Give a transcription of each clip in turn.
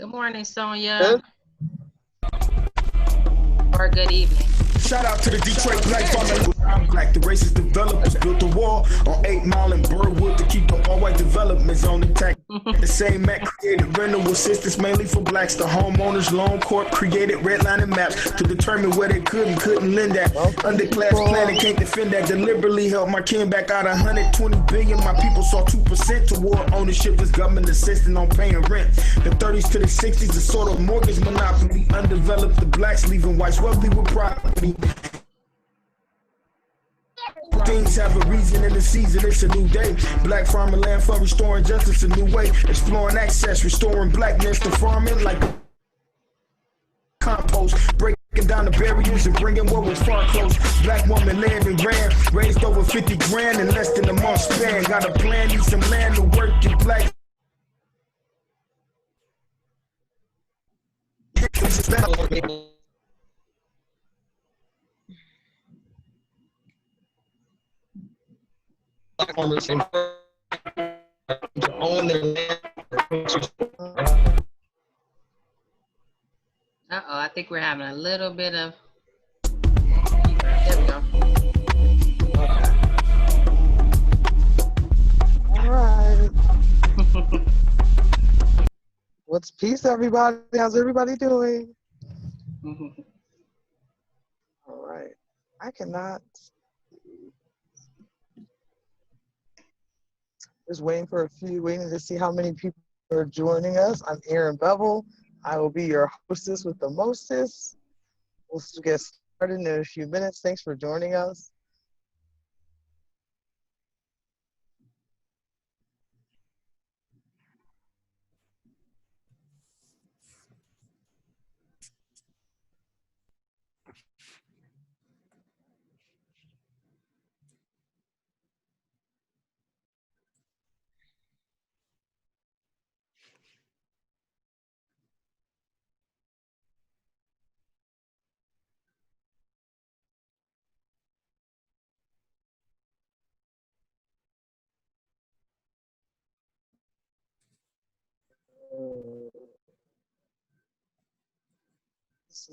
Good morning, Sonia, Good. or good evening. Shout out to the Detroit Black Farmer. I'm black. The racist developers built a wall on 8 Mile and Burwood to keep the all-white developments on intact. The same Act created rental assistance mainly for blacks. The homeowners loan corp created redlining maps to determine where they could and couldn't lend at. Underclass planning can't defend that. Deliberately helped my kin back out 120 billion. My people saw 2% toward ownership was government assisting on paying rent. The 30s to the 60s, the sort of mortgage monopoly undeveloped the blacks, leaving whites wealthy with property. Things have a reason in the season, it's a new day. Black farmer land for restoring justice a new way. Exploring access, restoring blackness to farming like compost. Breaking down the barriers and bringing what was far close. Black woman land and ran, raised over 50 grand in less than a month span. Got a plan, need some land to work in black. Black farmers to own their land. I think we're having a little bit of. There we go. All right. What's peace, everybody? How's everybody doing? All right. I cannot. Just waiting to see how many people are joining us. I'm Aaron Bevel. I will be your hostess with the mostest. We'll get started in a few minutes. Thanks for joining us.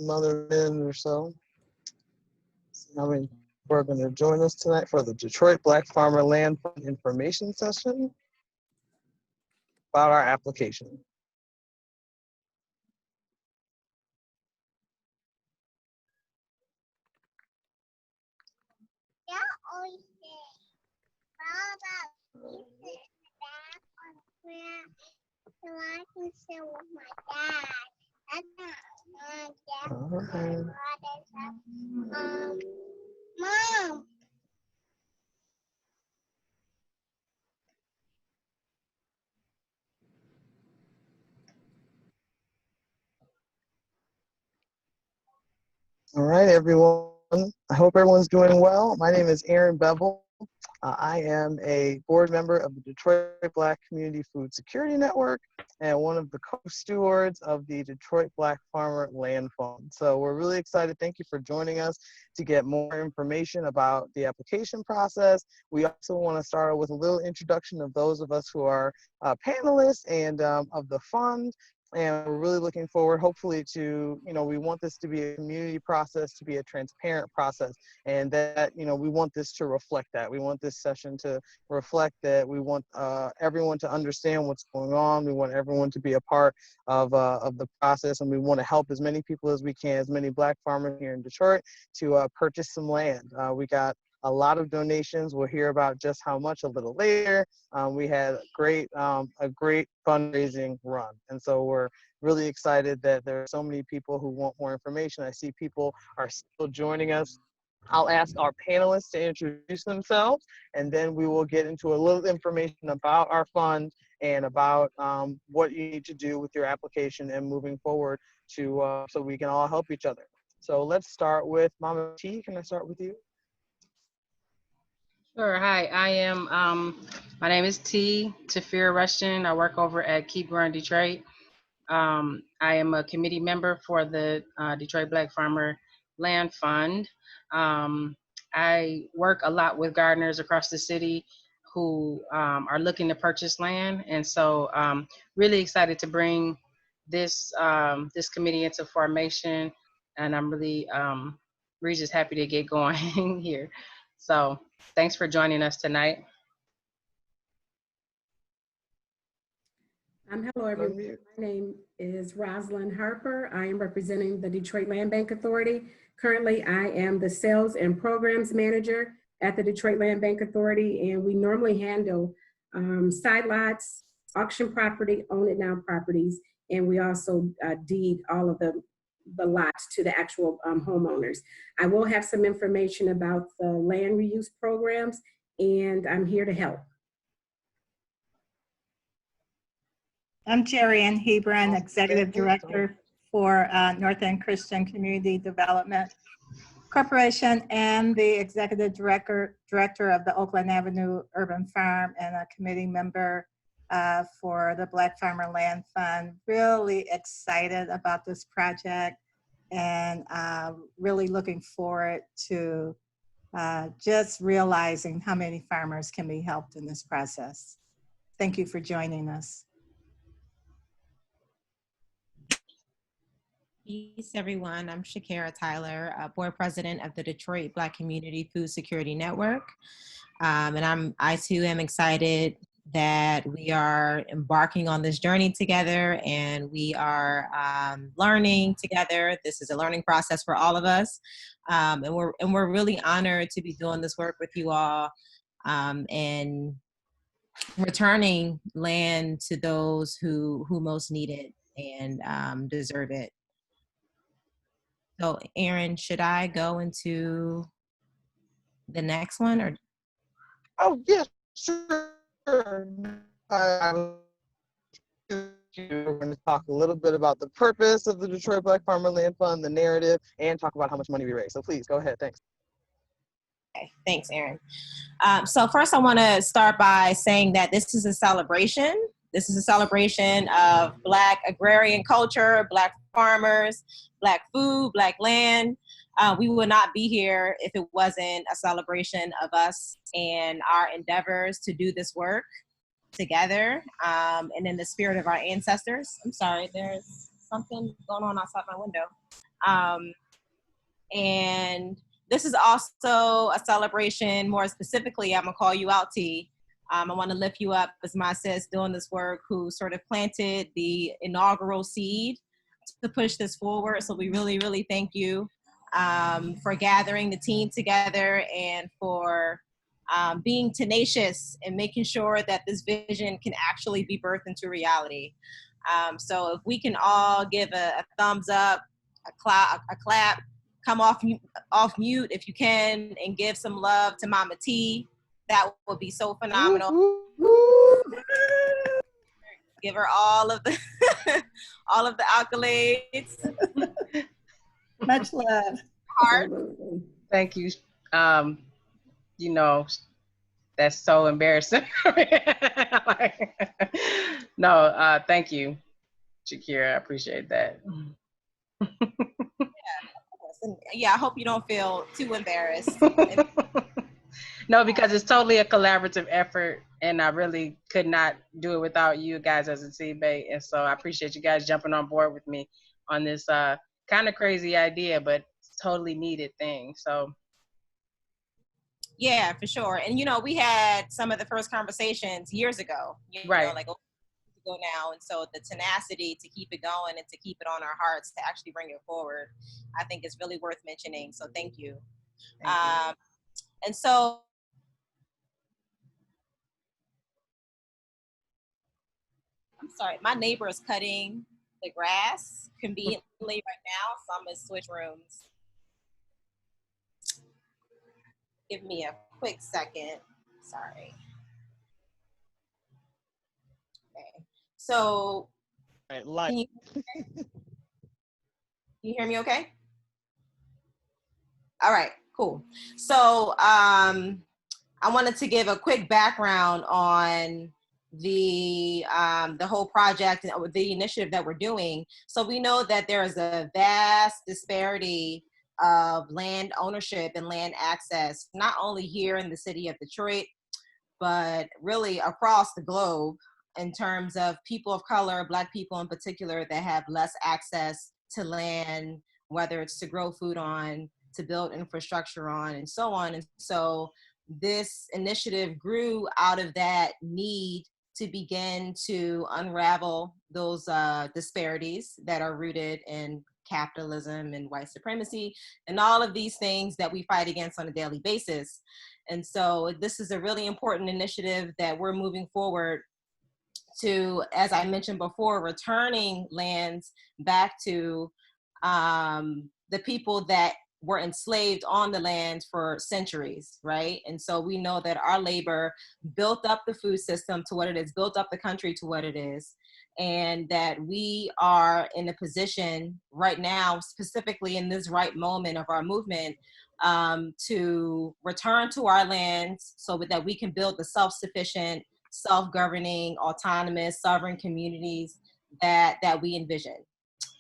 Another minute or so. See how many people are going to join us tonight for the Detroit Black Farmer Land Fund information session about our application. Okay. Mom. All right, everyone. I hope everyone's doing well. My name is Aaron Bevel. I am a board member of the Detroit Black Community Food Security Network and one of the co-stewards of the Detroit Black Farmer Land Fund. So we're really excited. Thank you for joining us to get more information about the application process. We also want to start with a little introduction of those of us who are panelists and of the fund. And we're really looking forward, hopefully, to, we want this to be a community process, to be a transparent process, and that, we want this to reflect that. We want this session to reflect that. We want everyone to understand what's going on. We want everyone to be a part of the process, and we want to help as many people as we can, as many Black farmers here in Detroit, to purchase some land. We got a lot of donations. We'll hear about just how much a little later. We had a great fundraising run. And so we're really excited that there are so many people who want more information. I see people are still joining us. I'll ask our panelists to introduce themselves, and then we will get into a little information about our fund and about what you need to do with your application and moving forward to so we can all help each other. So let's start with Mama T. Can I start with you? Sure. Hi, I am. My name is Tafira Rushton. I work over at Keep Growing Detroit. I am a committee member for the Detroit Black Farmer Land Fund. I work a lot with gardeners across the city who are looking to purchase land, and so really excited to bring this committee into formation, and I'm really we're just happy to get going here. So thanks for joining us tonight. Hello, everyone. My name is Rosalind Harper. I am representing the Detroit Land Bank Authority. Currently, I am the Sales and Programs Manager at the Detroit Land Bank Authority, and we normally handle side lots, auction property, own it now properties, and we also deed all of the lots to the actual homeowners. I will have some information about the land reuse programs, and I'm here to help. I'm Jerry Ann Hebron, Executive Director for North End Christian Community Development Corporation and the Executive Director of the Oakland Avenue Urban Farm and a committee member for the Black Farmer Land Fund. Really excited about this project and really looking forward to just realizing how many farmers can be helped in this process. Thank you for joining us. Peace, everyone. I'm Shakira Tyler, Board President of the Detroit Black Community Food Security Network. And I too am excited that we are embarking on this journey together and we are learning together. This is a learning process for all of us. And we're really honored to be doing this work with you all and returning land to those who most need it and deserve it. So, Aaron, should I go into the next one or? Oh, yeah, sure. We're going to talk a little bit about the purpose of the Detroit Black Farmer Land Fund, the narrative, and talk about how much money we raise. So please go ahead. Thanks. Okay, thanks, Aaron. So first I want to start by saying that this is a celebration. This is a celebration of Black agrarian culture, Black farmers, Black food, Black land. We would not be here if it wasn't a celebration of us and our endeavors to do this work together and in the spirit of our ancestors. I'm sorry, there's something going on outside my window. And this is also a celebration, more specifically, I'm gonna call you out, T. I wanna lift you up as my sis doing this work who sort of planted the inaugural seed to push this forward. So we really, really thank you for gathering the team together and for being tenacious and making sure that this vision can actually be birthed into reality. So if we can all give a thumbs up, a clap, come off mute if you can, and give some love to Mama T. That would be so phenomenal. Give her all of the all of the accolades. Much love. Heart. Thank you. You know, that's so embarrassing. No, thank you, Shakira. I appreciate that. Yeah, I hope you don't feel too embarrassed. No, because it's totally a collaborative effort, and I really could not do it without you guys as a teammate. And so I appreciate you guys jumping on board with me on this kind of crazy idea, but totally needed thing. So. Yeah, for sure. And, you know, we had some of the first conversations years ago, right. Know, like ago now. And so the tenacity to keep it going and to keep it on our hearts to actually bring it forward, I think is really worth mentioning. So thank you. Thank you. And so I'm sorry, my neighbor is cutting the grass conveniently right now, so I'm gonna switch rooms. Give me a quick second. Sorry. Okay. So can you hear me okay? All right, cool. So I wanted to give a quick background on the whole project and the initiative that we're doing. So we know that there is a vast disparity of land ownership and land access, not only here in the city of Detroit, but really across the globe. in terms of people of color, Black people in particular, that have less access to land, whether it's to grow food on, to build infrastructure on, and so on. And so this initiative grew out of that need to begin to unravel those disparities that are rooted in capitalism and white supremacy and all of these things that we fight against on a daily basis. And so this is a really important initiative that we're moving forward to, as I mentioned before, returning lands back to the people that were enslaved on the land for centuries, right? And so we know that our labor built up the food system to what it is, built up the country to what it is, and that we are in a position right now, specifically in this right moment of our movement, to return to our lands so that we can build the self-sufficient, self-governing, autonomous, sovereign communities that we envision.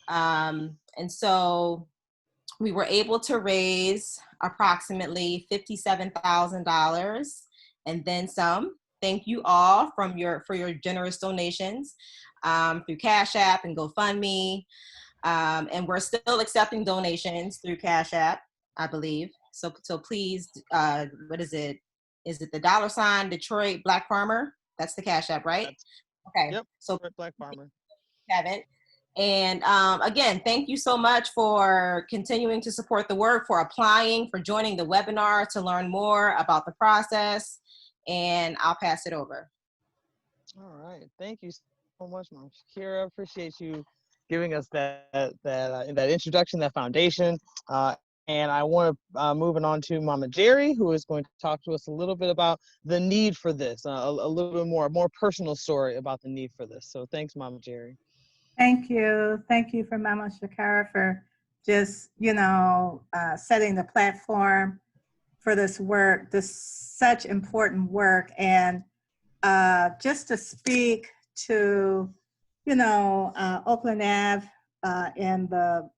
And so we were able to raise approximately $57,000 and then some. Thank you all for your generous donations through Cash App and GoFundMe. And we're still accepting donations through Cash App, I believe. So please, what is it? Is it the $ Detroit Black Farmer? That's the Cash App, right? Okay. Yep. So Black Farmer. Haven't. And again, thank you so much for continuing to support the work, for applying, for joining the webinar to learn more about the process. And I'll pass it over. All right. Thank you so much, Mom Shakira. Appreciate you giving us that introduction, that foundation. And I want to moving on to Mama Jerry, who is going to talk to us a little bit about the need for this, a little bit more personal story about the need for this. So thanks, Mama Jerry. Thank you. Thank you for Mama Shakira for just, setting the platform for this work, this such important work. And just to speak to, Oakland Ave and the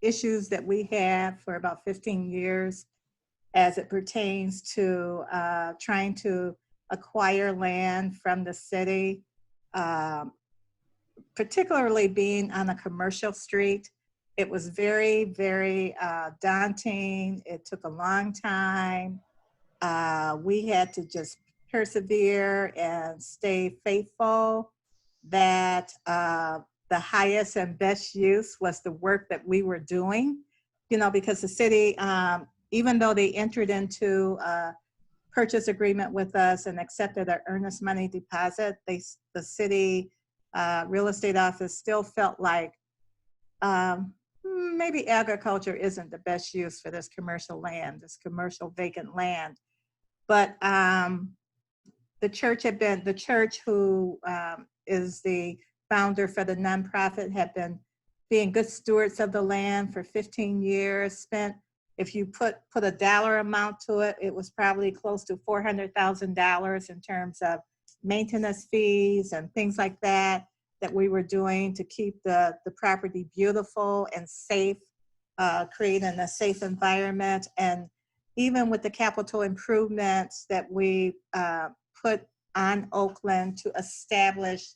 issues that we have for about 15 years as it pertains to trying to acquire land from the city, particularly being on a commercial street. It was very, very daunting. It took a long time. We had to just persevere and stay faithful that the highest and best use was the work that we were doing, because the city, even though they entered into a purchase agreement with us and accepted our earnest money deposit, the city real estate office still felt like maybe agriculture isn't the best use for this commercial land, this commercial vacant land. But the church who is the founder for the nonprofit had been being good stewards of the land for 15 years, spent, if you put a dollar amount to it, it was probably close to $400,000 in terms of maintenance fees and things like that we were doing to keep the property beautiful and safe, creating a safe environment. And even with the capital improvements that we put on Oakland to establish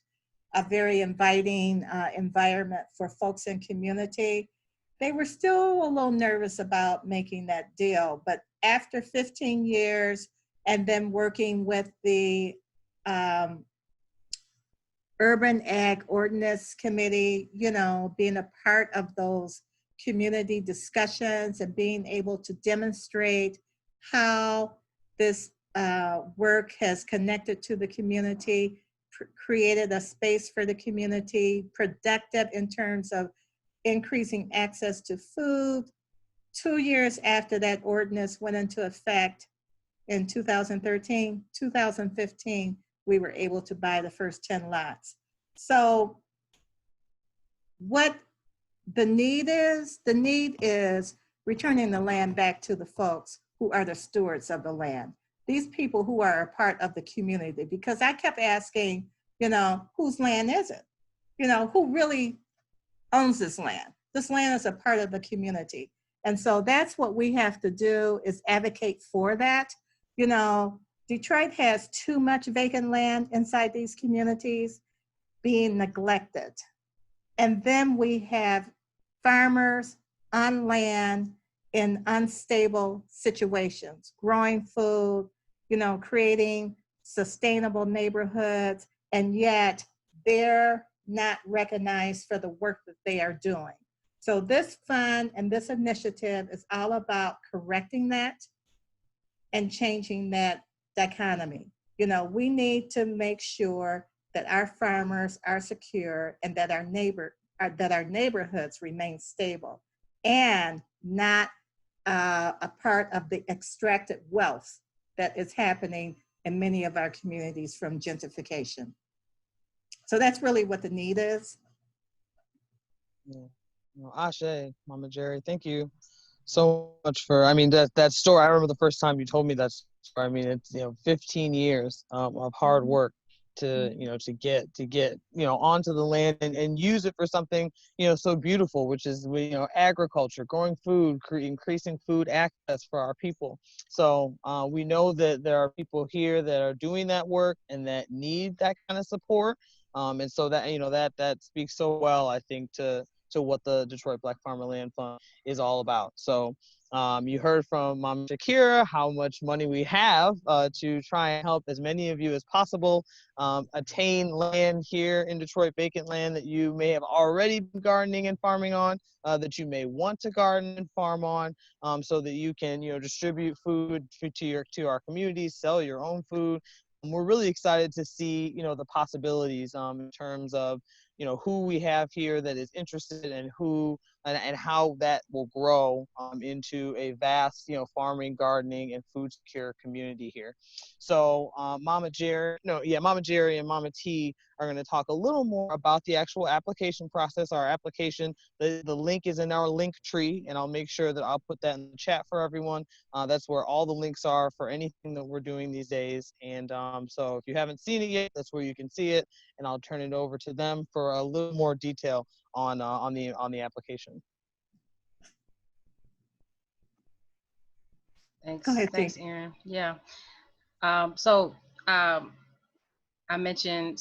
a very inviting environment for folks in community, they were still a little nervous about making that deal. But after 15 years and then working with the Urban Ag Ordinance Committee, being a part of those community discussions and being able to demonstrate how this work has connected to the community, created a space for the community, productive in terms of increasing access to food. 2 years after that ordinance went into effect in 2013, 2015, we were able to buy the first 10 lots. So what the need is returning the land back to the folks who are the stewards of the land. These people who are a part of the community, because I kept asking, whose land is it? Who really owns this land? This land is a part of the community. And so that's what we have to do, is advocate for that. Detroit has too much vacant land inside these communities being neglected. And then we have farmers on land in unstable situations, growing food, creating sustainable neighborhoods, and yet they're not recognized for the work that they are doing. So this fund and this initiative is all about correcting that and changing that dichotomy. We need to make sure that our farmers are secure and that our neighborhoods remain stable and not a part of the extracted wealth that is happening in many of our communities from gentrification. So that's really what the need is. Yeah. Well, Ashe, Mama Jerry, thank you so much for, that story. I remember the first time you told me that story. It's 15 years of hard work to get onto the land and use it for something so beautiful, which is agriculture, growing food, increasing food access for our people. So we know that there are people here that are doing that work and that need that kind of support, and so that that speaks so well, I think, to what the Detroit Black Farmer Land Fund is all about. So you heard from Mama Shakira how much money we have to try and help as many of you as possible attain land here in Detroit, vacant land that you may have already been gardening and farming on, that you may want to garden and farm on, so that you can distribute food to our communities, sell your own food. And we're really excited to see the possibilities in terms of who we have here that is interested and who and how that will grow into a vast, farming, gardening, and food secure community here. So Mama Jerry and Mama T are going to talk a little more about the actual application process. Our application, the link is in our link tree, and I'll make sure that I'll put that in the chat for everyone. That's where all the links are for anything that we're doing these days. And so if you haven't seen it yet, that's where you can see it, and I'll turn it over to them for a little more detail on the application. Thanks. Go ahead, Thanks, T. Aaron. Yeah. I mentioned,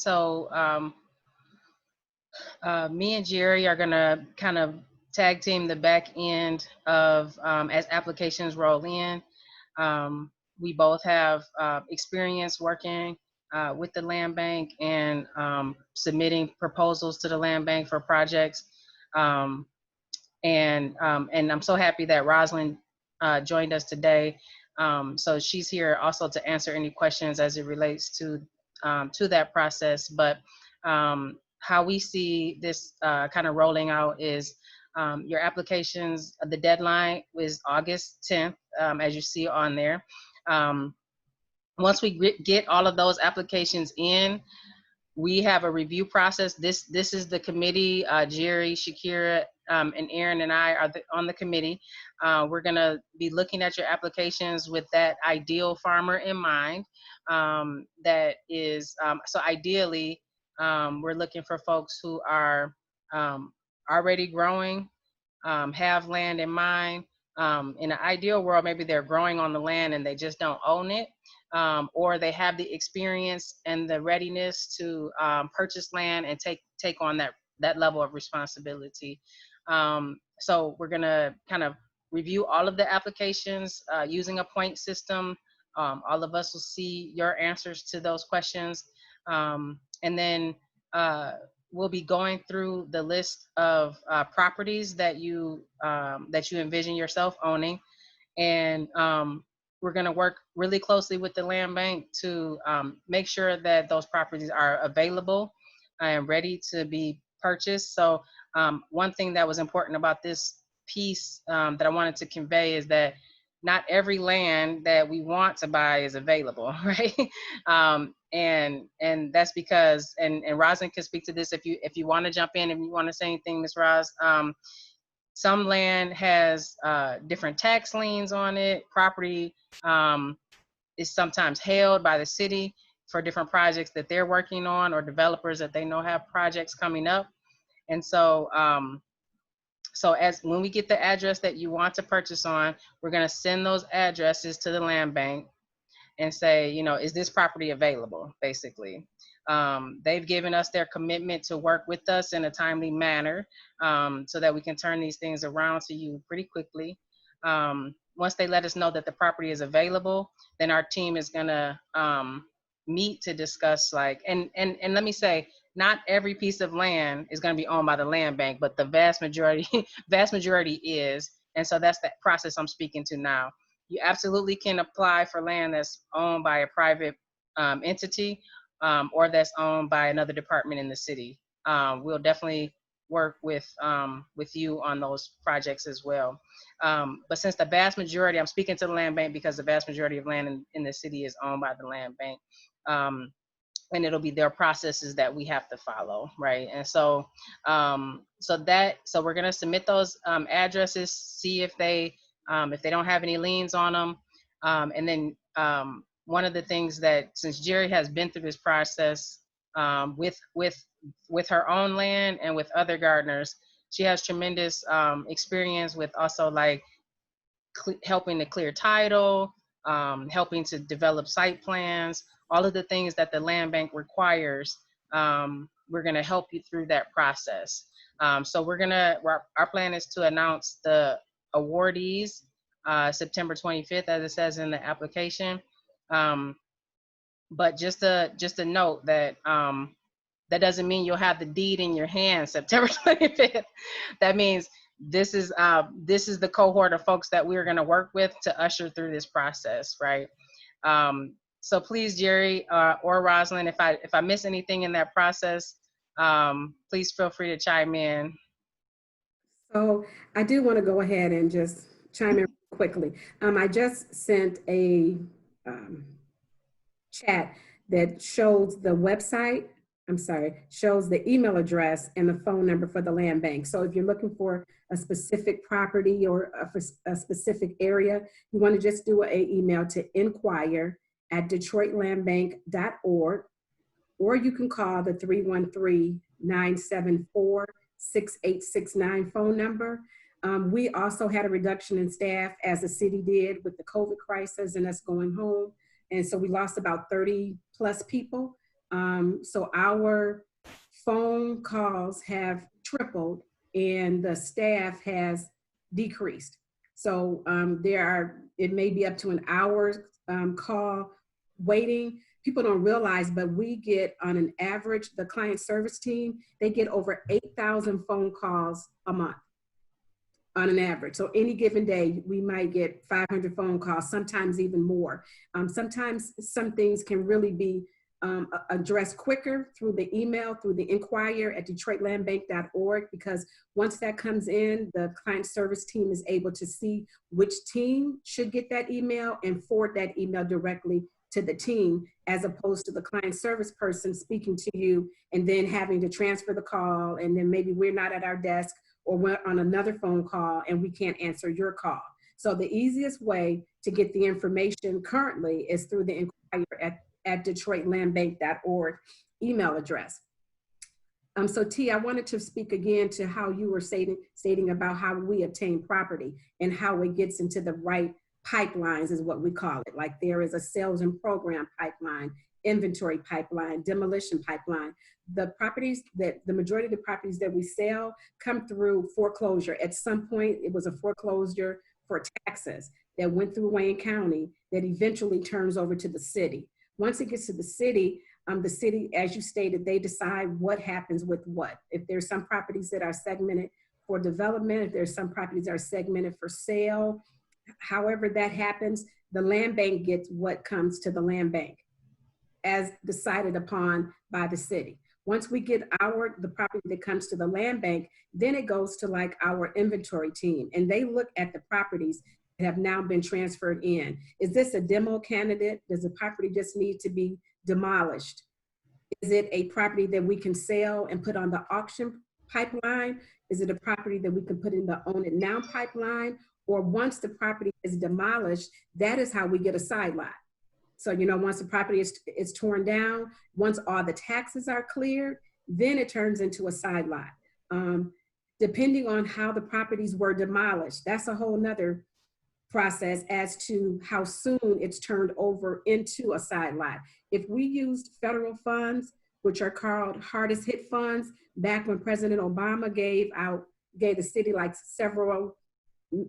me and Jerry are gonna kind of tag team the back end of as applications roll in. We both have experience working with the land bank and submitting proposals to the land bank for projects. And I'm so happy that Rosalind joined us today. So she's here also to answer any questions as it relates to that process. But how we see this kind of rolling out is your applications, the deadline is August 10th, as you see on there. Once we get all of those applications in, we have a review process. This is the committee. Jerry, Shakira, and Aaron and I are on the committee. We're gonna be looking at your applications with that ideal farmer in mind. That is, so ideally, we're looking for folks who are already growing, have land in mind. In an ideal world, maybe they're growing on the land and they just don't own it. Or they have the experience and the readiness to purchase land and take on that level of responsibility. So we're gonna kind of review all of the applications using a point system. All of us will see your answers to those questions. And then we'll be going through the list of properties that you envision yourself owning. And we're going to work really closely with the land bank to make sure that those properties are available and ready to be purchased. So one thing that was important about this piece that I wanted to convey is that not every land that we want to buy is available, right? And that's because, and Rosalind can speak to this if you want to jump in, if you want to say anything, Ms. Ros. Some land has different tax liens on it. Property is sometimes held by the city for different projects that they're working on or developers that they know have projects coming up. And so, as when we get the address that you want to purchase on, we're going to send those addresses to the land bank. and say, you know, is this property available, basically. They've given us their commitment to work with us in a timely manner, so that we can turn these things around to you pretty quickly. Once they let us know that the property is available, then our team is gonna meet to discuss, like, and let me say, not every piece of land is gonna be owned by the land bank, but the vast majority is. And so that's the process I'm speaking to now. You absolutely can apply for land that's owned by a private entity, or that's owned by another department in the city. We'll definitely work with you on those projects as well. But since the vast majority, I'm speaking to the land bank because the vast majority of land in the city is owned by the land bank. And it'll be their processes that we have to follow, right? And so, so we're gonna submit those addresses, see if they don't have any liens on them, and then one of the things that, since Jerry has been through this process with her own land and with other gardeners, she has tremendous experience with also like helping to clear title, helping to develop site plans, all of the things that the land bank requires. We're gonna help you through that process. So our plan is to announce the awardees September 25th, as it says in the application. But just a note that that doesn't mean you'll have the deed in your hand September 25th. That means this is the cohort of folks that we're going to work with to usher through this process, right? So please, Jerry or Rosalind, if I miss anything in that process, please feel free to chime in. So I do want to go ahead and just chime in quickly. I just sent a chat that shows the website, shows the email address and the phone number for the land bank. So if you're looking for a specific property or a specific area, you want to just do an email to inquire@detroitlandbank.org, or you can call the 313-974-6869 phone number. We also had a reduction in staff, as the city did with the COVID crisis and us going home. And so we lost about 30 plus people. So our phone calls have tripled and the staff has decreased. So it may be up to an hour call waiting. People don't realize, but we get, on an average, the client service team, they get over 8,000 phone calls a month on an average. So any given day, we might get 500 phone calls, sometimes even more. Sometimes some things can really be addressed quicker through the email, through the inquire@detroitlandbank.org, because once that comes in, the client service team is able to see which team should get that email and forward that email directly to the team, as opposed to the client service person speaking to you and then having to transfer the call, and then maybe we're not at our desk or we're on another phone call and we can't answer your call. So the easiest way to get the information currently is through the inquire at detroitlandbank.org email address. So T, I wanted to speak again to how you were stating about how we obtain property and how it gets into the right pipelines, is what we call it. Like there is a sales and program pipeline, inventory pipeline, demolition pipeline. The majority of the properties that we sell come through foreclosure. At some point, it was a foreclosure for taxes that went through Wayne County that eventually turns over to the city. Once it gets to the city, as you stated, they decide what happens with what. If there's some properties that are segmented for development, if there's some properties that are segmented for sale, however that happens, the land bank gets what comes to the land bank as decided upon by the city. Once we get the property that comes to the land bank, then it goes to like our inventory team, and they look at the properties that have now been transferred in. Is this a demo candidate? Does the property just need to be demolished? Is it a property that we can sell and put on the auction pipeline? Is it a property that we can put in the own it now pipeline? Or once the property is demolished, that is how we get a side lot. So, once the property is torn down, once all the taxes are cleared, then it turns into a side lot. Depending on how the properties were demolished, that's a whole nother process as to how soon it's turned over into a side lot. If we used federal funds, which are called hardest hit funds, back when President Obama gave the city like several,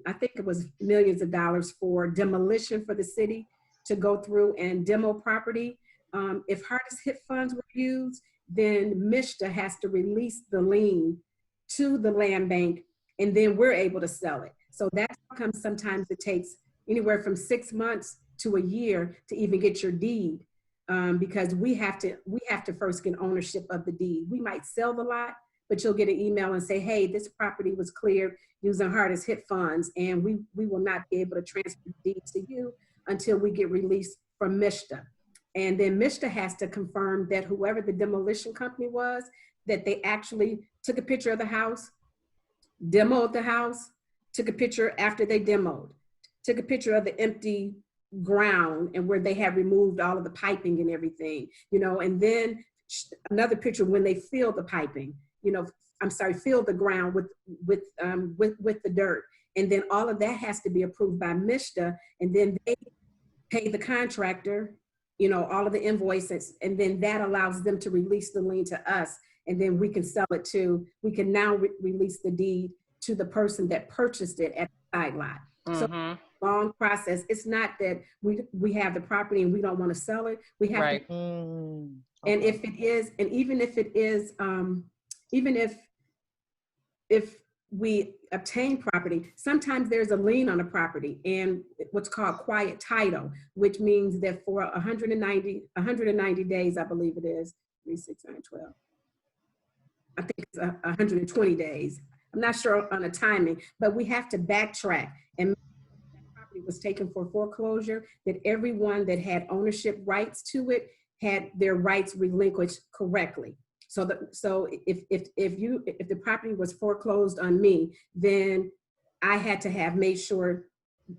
I think it was millions of dollars for demolition for the city to go through and demo property. If hardest hit funds were used, then MSHDA has to release the lien to the land bank, and then we're able to sell it. So that's how come sometimes it takes anywhere from 6 months to a year to even get your deed, because we have to first get ownership of the deed. We might sell the lot, but you'll get an email and say, hey, this property was cleared using hardest hit funds, and we will not be able to transfer the deed to you until we get released from MSHDA. And then MSHDA has to confirm that whoever the demolition company was, that they actually took a picture of the house, demoed the house, took a picture after they demoed, took a picture of the empty ground and where they had removed all of the piping and everything, and then another picture when they filled the piping, filled the ground with the dirt. And then all of that has to be approved by MSHDA, and then they pay the contractor, all of the invoices, and then that allows them to release the lien to us, and then we can sell it we can now release the deed to the person that purchased it at the side lot. So long process. It's not that we have the property and we don't want to sell it. We have to, and if it is, and even if it is, even if we obtain property, sometimes there's a lien on a property and what's called quiet title, which means that for 190 days, I believe it is, 3, 6, 9, 12. I think it's 120 days. I'm not sure on the timing, but we have to backtrack, and that property was taken for foreclosure, that everyone that had ownership rights to it had their rights relinquished correctly. So if the property was foreclosed on me, then I had to have made sure,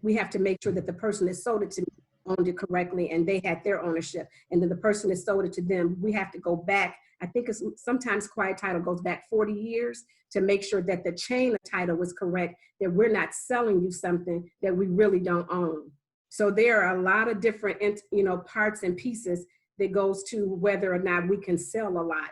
we have to make sure that the person that sold it to me owned it correctly and they had their ownership. And then the person that sold it to them, we have to go back. I think it's sometimes quiet title goes back 40 years to make sure that the chain of title was correct, that we're not selling you something that we really don't own. So there are a lot of different, parts and pieces that goes to whether or not we can sell a lot.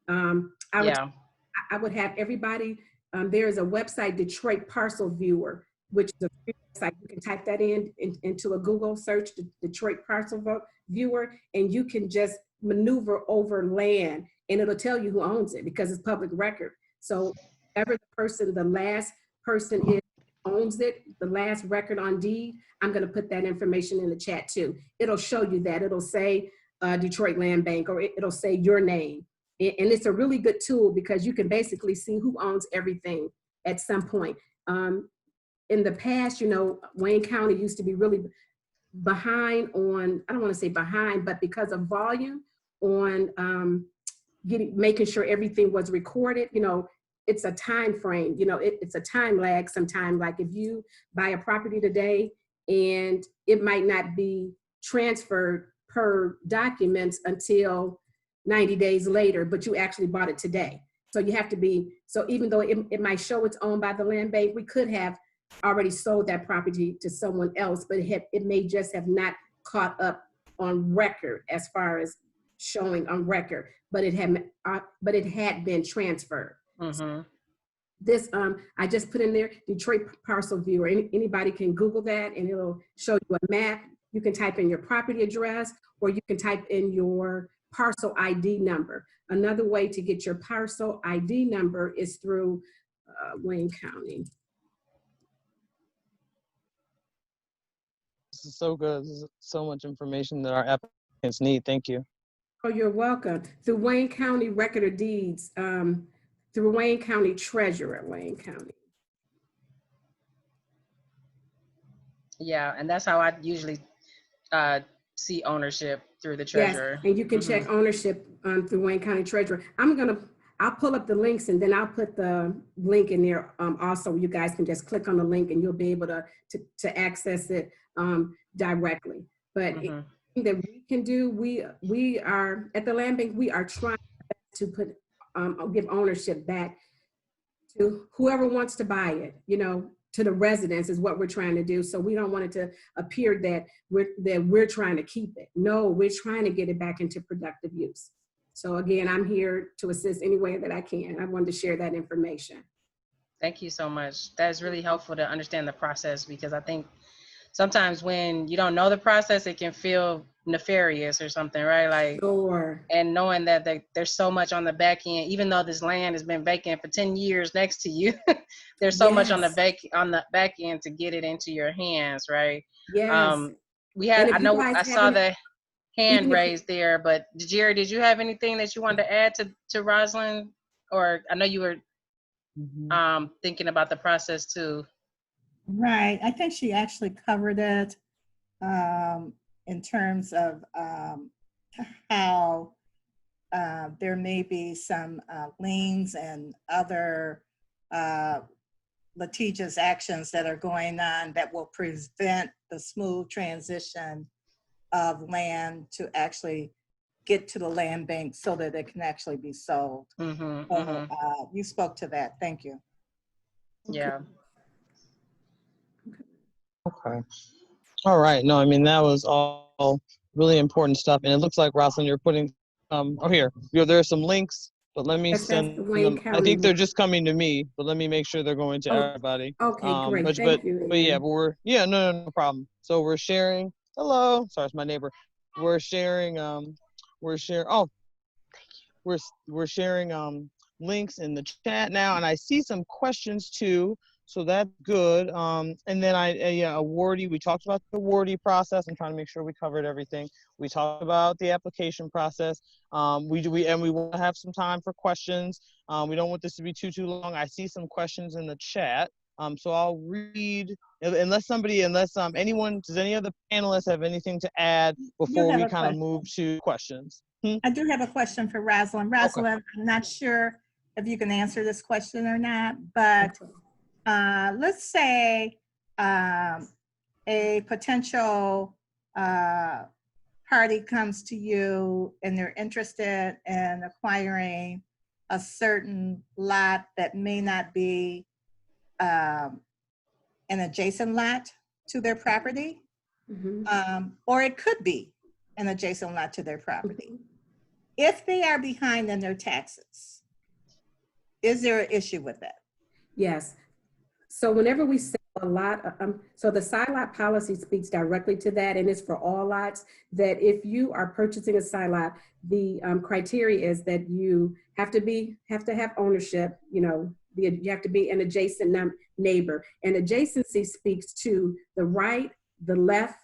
I would have everybody, there is a website, Detroit Parcel Viewer, which is a free website. You can type that into a Google search, Detroit Parcel Viewer, and you can just maneuver over land and it'll tell you who owns it because it's public record. So whoever the last person is owns it, the last record on deed, I'm gonna put that information in the chat too. It'll show you that. It'll say Detroit Land Bank, or it'll say your name. And it's a really good tool because you can basically see who owns everything at some point. In the past, Wayne County used to be really behind on, I don't want to say behind, but because of volume on making sure everything was recorded, it's a time frame, it's a time lag sometimes. Like if you buy a property today and it might not be transferred per documents until 90 days later, but you actually bought it today. So you have to be, so even though it might show it's owned by the land bank, we could have already sold that property to someone else, but it may just have not caught up on record as far as showing on record, but it had been transferred. So this, I just put in there, Detroit Parcel Viewer. Anybody can Google that and it'll show you a map. You can type in your property address, or you can type in your parcel ID number. Another way to get your parcel ID number is through Wayne County. This is so good. This is so much information that our applicants need. Thank you. Oh, you're welcome. Through Wayne County Record of Deeds, through Wayne County Treasurer, Wayne County. Yeah, and that's how I usually see ownership, through the treasurer. Yes, and you can check ownership through Wayne County Treasurer. I'll pull up the links and then I'll put the link in there also. You guys can just click on the link and you'll be able to access it directly. But anything that we can do, we are at the land bank, we are trying to give ownership back to whoever wants to buy it, to the residents is what we're trying to do. So we don't want it to appear that we're trying to keep it. No, we're trying to get it back into productive use. So again, I'm here to assist any way that I can. I wanted to share that information. Thank you so much. That's really helpful to understand the process, because I think sometimes when you don't know the process, it can feel nefarious or something, right? Like, Sure. and knowing that there's so much on the back end, even though this land has been vacant for 10 years next to you, there's so much on the back end to get it into your hands, right? Yes. We had, And if I you know, guys I saw haven't- the hand even if- raised there, but Jerry, did you have anything that you wanted to add to Rosalind? Or I know you were thinking about the process too. Right. I think she actually covered it in terms of how there may be some liens and other litigious actions that are going on that will prevent the smooth transition of land to actually get to the land bank so that it can actually be sold. You spoke to that. Thank you. Yeah. Okay. All right. No, I mean, that was all really important stuff. And it looks like, Rosalind, you're putting, there are some links, but let me Yes, that's send the Wayne them. I County think they're link. just coming to me, but let me make sure they're going to everybody. Okay, great. But Thank you. yeah, Aaron. no problem. So we're sharing, hello, sorry, it's my neighbor. We're sharing, we're sharing links in the chat now, and I see some questions too. So that's good. And then awardee, we talked about the awardee process. I'm trying to make sure we covered everything. We talked about the application process. We want to have some time for questions. We don't want this to be too long. I see some questions in the chat. So I'll read, unless anyone, does any of the panelists have anything to add before we kind of move to questions? I do have a question for Rosalind. Rosalind, I'm not sure if you can answer this question or not, but let's say a potential party comes to you and they're interested in acquiring a certain lot that may not be an adjacent lot to their property, or it could be an adjacent lot to their property. If they are behind in their taxes, is there an issue with that? Yes. So whenever we sell a lot, so the side lot policy speaks directly to that, and it's for all lots, that if you are purchasing a side lot, the criteria is that you have to have ownership, you have to be an adjacent neighbor. And adjacency speaks to the right, the left,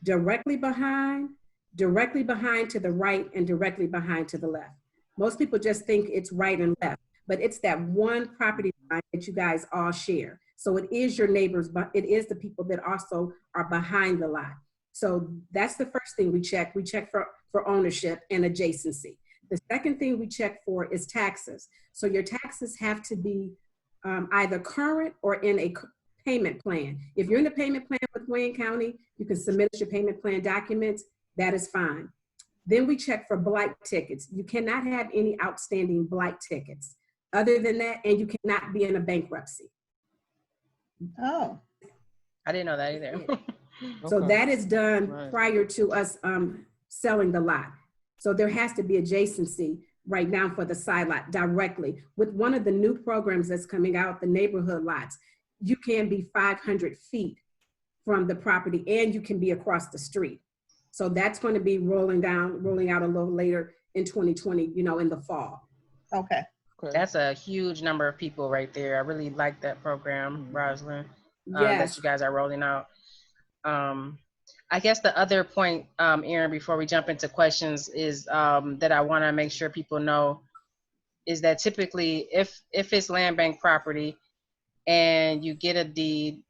directly behind to the right, and directly behind to the left. Most people just think it's right and left, but it's that one property line that you guys all share. So it is your neighbors, but it is the people that also are behind the lot. So that's the first thing we check. We check for ownership and adjacency. The second thing we check for is taxes. So your taxes have to be either current or in a payment plan. If you're in a payment plan with Wayne County, you can submit your payment plan documents. That is fine. Then we check for blight tickets. You cannot have any outstanding blight tickets. Other than that, and you cannot be in a bankruptcy. Oh. I didn't know that either. So that is done Right. prior to us selling the lot. So there has to be adjacency right now for the side lot directly. With one of the new programs that's coming out, the neighborhood lots, you can be 500 feet from the property and you can be across the street. So that's going to be rolling out a little later in 2020, in the fall. Okay. That's a huge number of people right there. I really like that program, Rosalind, Yes. that you guys are rolling out. I guess the other point, Aaron, before we jump into questions, is that I want to make sure people know is that typically if it's land bank property and you get a deed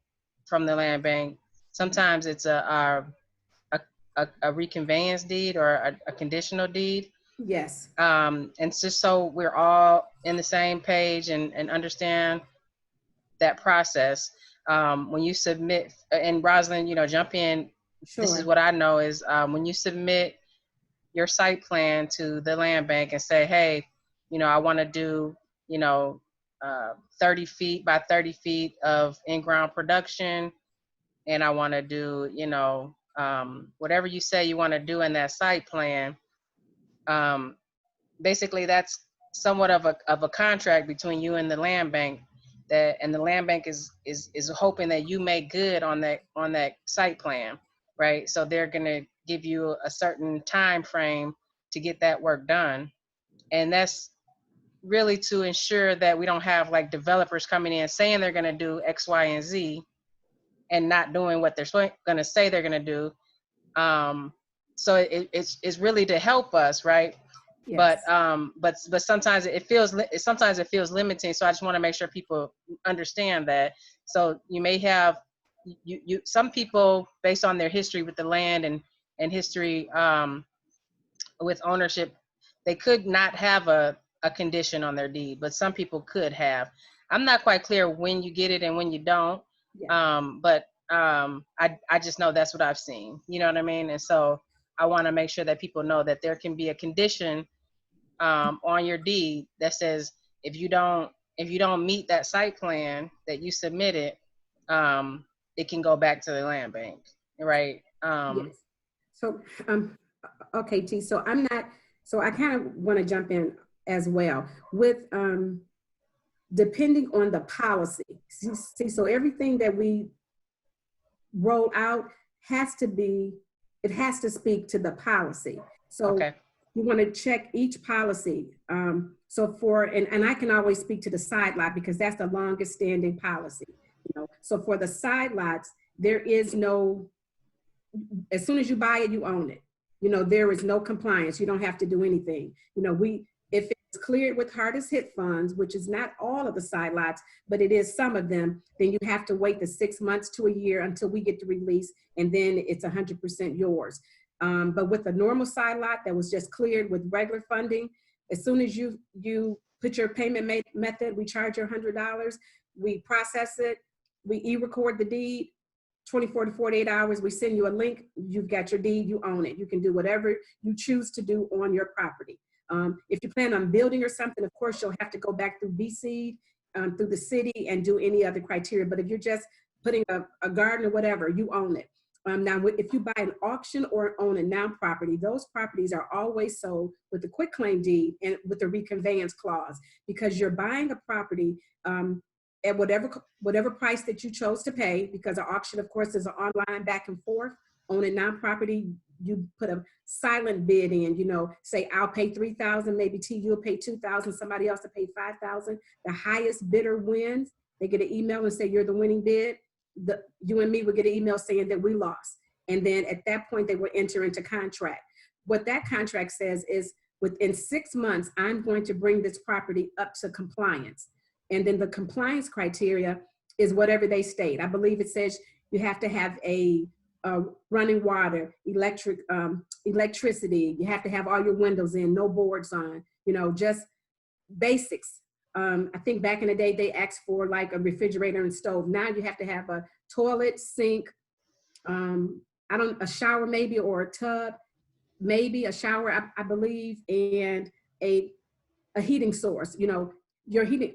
from the land bank, sometimes it's a reconveyance deed or a conditional deed. Yes. And just so we're all in the same page and understand that process, when you submit, and Rosalind, jump in. Sure. This is what I know is when you submit your site plan to the land bank and say, hey, I want to do, 30 feet by 30 feet of in-ground production. And I want to do, whatever you say you want to do in that site plan. Basically, that's somewhat of a contract between you and the land bank. And the land bank is hoping that you make good on that site plan, right? So they're gonna give you a certain time frame to get that work done, and that's really to ensure that we don't have like developers coming in saying they're gonna do X, Y, and Z, and not doing what they're gonna say they're gonna do. So it's really to help us, right? Yes. But sometimes it feels limiting. So I just want to make sure people understand that. So you may have some people, based on their history with the land and history with ownership, they could not have a condition on their deed, but some people could have. I'm not quite clear when you get it and when you don't. Yeah. But I just know that's what I've seen. You know what I mean? And so I want to make sure that people know that there can be a condition on your deed that says if you don't meet that site plan that you submitted, it can go back to the land bank, right? Yes. So, okay, T. So I kind of want to jump in as well with depending on the policy. See, so everything that we roll out has to speak to the policy. So Okay. you want to check each policy. And I can always speak to the side lot because that's the longest standing policy. So for the side lots, there is no, as soon as you buy it, you own it. There is no compliance. You don't have to do anything. If it's cleared with hardest hit funds, which is not all of the side lots, but it is some of them, then you have to wait the 6 months to a year until we get the release, and then it's 100% yours. But with a normal side lot that was just cleared with regular funding, as soon as you put your payment method, we charge you $100, we process it, we e-record the deed, 24 to 48 hours, we send you a link, you've got your deed, you own it. You can do whatever you choose to do on your property. If you plan on building or something, of course, you'll have to go back through BC, through the city and do any other criteria. But if you're just putting a garden or whatever, you own it. Now, if you buy an auction or own a noun property, those properties are always sold with the quitclaim deed and with the reconveyance clause, because you're buying a property at whatever price that you chose to pay, because an auction, of course, is an online back and forth. On a noun property, you put a silent bid in, say I'll pay $3,000, maybe T, you'll pay $2,000, somebody else will pay $5,000. The highest bidder wins. They get an email and say you're the winning bid. You and me would get an email saying that we lost. And then at that point, they will enter into contract. What that contract says is within 6 months, I'm going to bring this property up to compliance. And then the compliance criteria is whatever they state. I believe it says you have to have a running water, electricity. You have to have all your windows in, no boards on, just basics. I think back in the day, they asked for like a refrigerator and stove. Now you have to have a toilet, sink, a shower maybe, or a tub, maybe a shower, I believe, and a heating source, your heating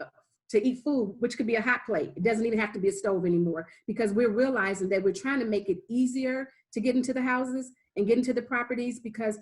to eat food, which could be a hot plate. It doesn't even have to be a stove anymore, because we're realizing that we're trying to make it easier to get into the houses and get into the properties, because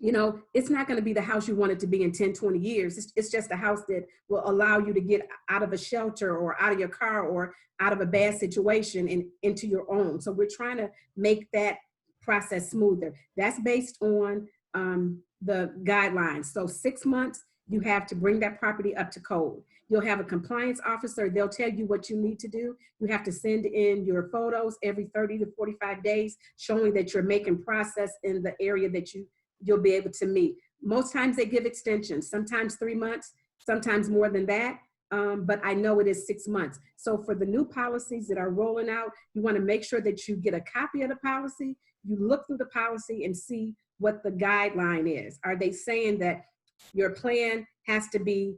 it's not going to be the house you want it to be in 10, 20 years. It's just a house that will allow you to get out of a shelter or out of your car or out of a bad situation and into your own. So we're trying to make that process smoother. That's based on the guidelines. So 6 months, you have to bring that property up to code. You'll have a compliance officer. They'll tell you what you need to do. You have to send in your photos every 30 to 45 days, showing that you're making progress in the area that you'll be able to meet. Most times they give extensions, sometimes 3 months, sometimes more than that. But I know it is 6 months. So for the new policies that are rolling out, you want to make sure that you get a copy of the policy. You look through the policy and see what the guideline is. Are they saying that your plan has to be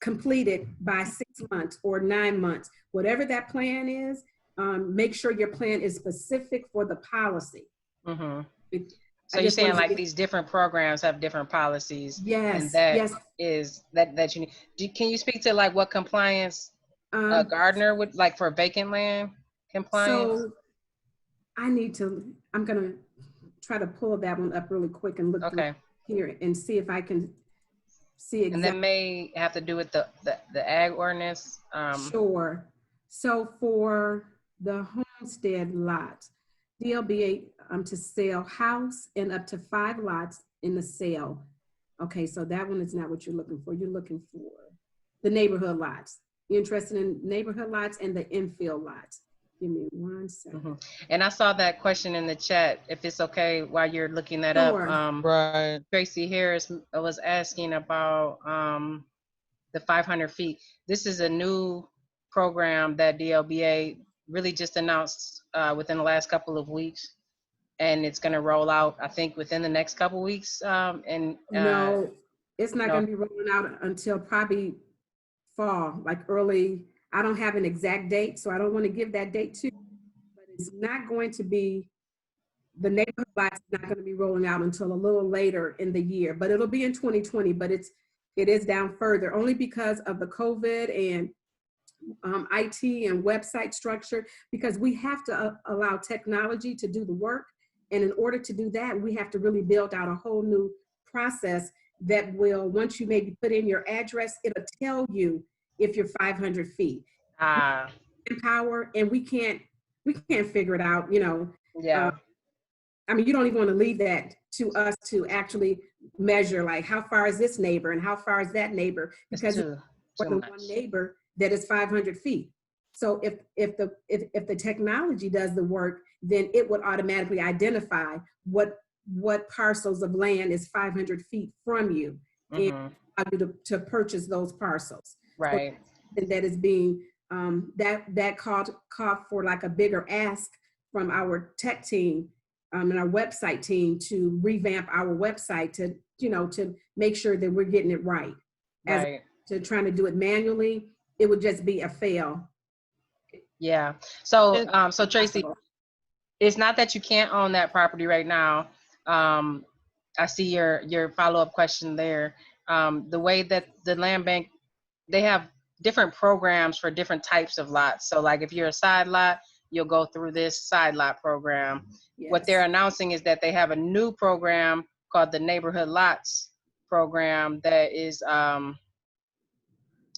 completed by 6 months or 9 months? Whatever that plan is, make sure your plan is specific for the policy. Mm-hmm. So I you're just saying wanted to like get- these different programs have different policies, and Yes, that yes. is that you need. Can you speak to like what compliance Um, Gardner would like for vacant land compliance? so I'm gonna try to pull that one up really quick and look through Okay, here and see if I can see and exactly. that may have to do with the ag ordinance. Sure. So for the homestead lot, DLBA to sell house and up to 5 lots in the sale. Okay, so that one is not what you're looking for. You're looking for the neighborhood lots. You're interested in neighborhood lots and the infill lots. Give me 1 second. Mhm. And I saw that question in the chat. If it's okay, while you're looking that up, Sure. Right. Tracy Harris was asking about the 500 feet. This is a new program that DLBA really just announced within the last couple of weeks, and it's going to roll out, I think, within the next couple of weeks. No, it's not no. gonna be rolling out until probably fall, like early. I don't have an exact date, so I don't want to give that date to you, but it's not going to be, the neighborhood lots is not going to be rolling out until a little later in the year, but it'll be in 2020, but it is down further, only because of the COVID and IT and website structure, because we have to allow technology to do the work. And in order to do that, we have to really build out a whole new process that will, once you maybe put in your address, it'll tell you if you're 500 feet. Power, and we can't figure it out, you know. Yeah. I mean, you don't even want to leave that to us to actually measure, like how far is this neighbor and how far is that neighbor, because it's more than one neighbor that is 500 feet. So if the technology does the work, then it would automatically identify what parcels of land is 500 feet from you, and allow you to purchase those parcels. Right. So that is being that called for like a bigger ask from our tech team and our website team to revamp our website to make sure that we're getting it right. As to trying to do it manually, it would just be a fail. Yeah. So so Tracy, it's not that you can't own that property right now. I see your follow-up question there. The way that the land bank, they have different programs for different types of lots. So like if you're a side lot, you'll go through this side lot program. Yes. What they're announcing is that they have a new program called the Neighborhood Lots program that is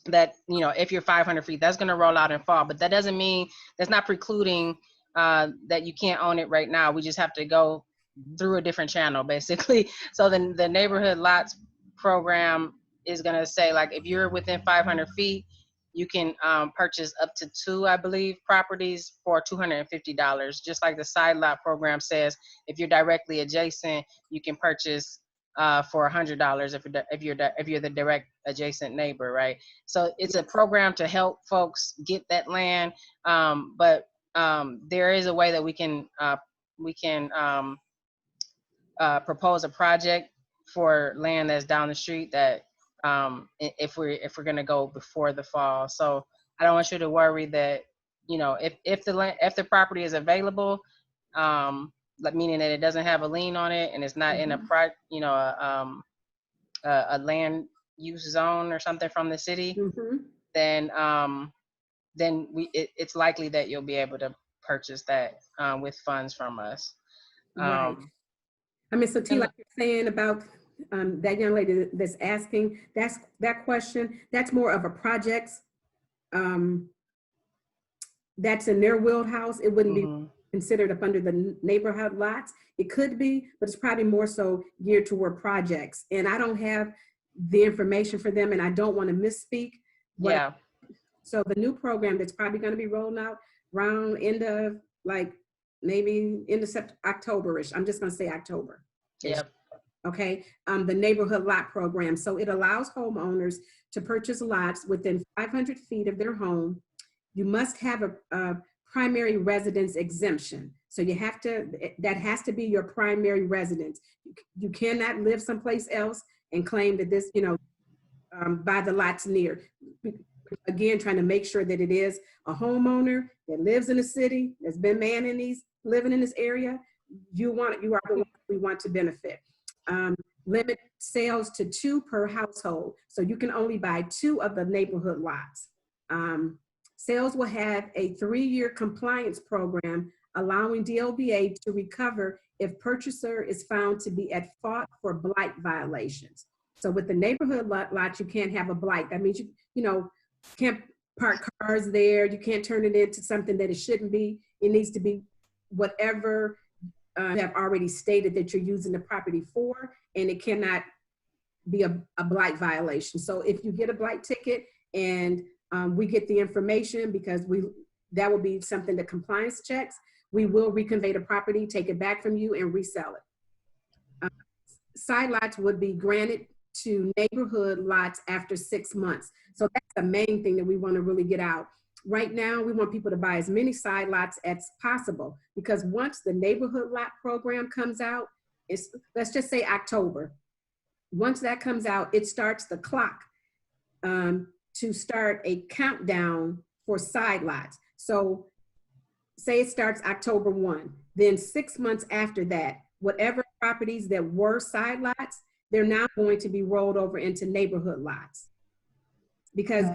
that, you know, if you're 500 feet, that's going to roll out in fall, but that doesn't mean, that's not precluding that you can't own it right now. We just have to go through a different channel, basically. So then the Neighborhood Lots program is going to say, like, if you're within 500 feet, you can purchase up to 2, I believe, properties for $250. Just like the side lot program says, if you're directly adjacent, you can purchase for $100 if you're the direct adjacent neighbor, right? So it's a program to help folks get that land, but there is a way that we can propose a project for land that's down the street that if we're gonna go before the fall. So I don't want you to worry that, you know, if the property is available, like meaning that it doesn't have a lien on it and it's not in a a land use zone or something from the city, then it's likely that you'll be able to purchase that with funds from us. Right. I mean, so T, like you're saying about that young lady that's asking, that question, that's more of a project. That's in their wheelhouse. It wouldn't be considered up under the neighborhood lots. It could be, but it's probably more so geared toward projects. And I don't have the information for them, and I don't want to misspeak. Yeah. So the new program that's probably going to be rolling out around end of, like, maybe end of October-ish. I'm just going to say October. Yep. Okay. The neighborhood lot program. So it allows homeowners to purchase lots within 500 feet of their home. You must have a primary residence exemption. So you have to, that has to be your primary residence. You cannot live someplace else and claim that this, you know, buy the lots near. Again, trying to make sure that it is a homeowner that lives in the city, that's been living in this area, you are the one we want to benefit. Limit sales to 2 per household, so you can only buy 2 of the neighborhood lots. Sales will have a 3-year compliance program allowing DLBA to recover if purchaser is found to be at fault for blight violations. So with the neighborhood lot, you can't have a blight. That means you can't park cars there. You can't turn it into something that it shouldn't be. It needs to be whatever you have already stated that you're using the property for, and it cannot be a blight violation. So if you get a blight ticket and we get the information, because that will be something that compliance checks, we will reconvey the property, take it back from you, and resell it. Side lots would be granted to neighborhood lots after 6 months. So that's the main thing that we want to really get out. Right now, we want people to buy as many side lots as possible, because once the neighborhood lot program comes out, let's just say October. Once that comes out, it starts the clock to start a countdown for side lots. So say it starts October 1, then 6 months after that, whatever properties that were side lots, they're now going to be rolled over into neighborhood lots. Because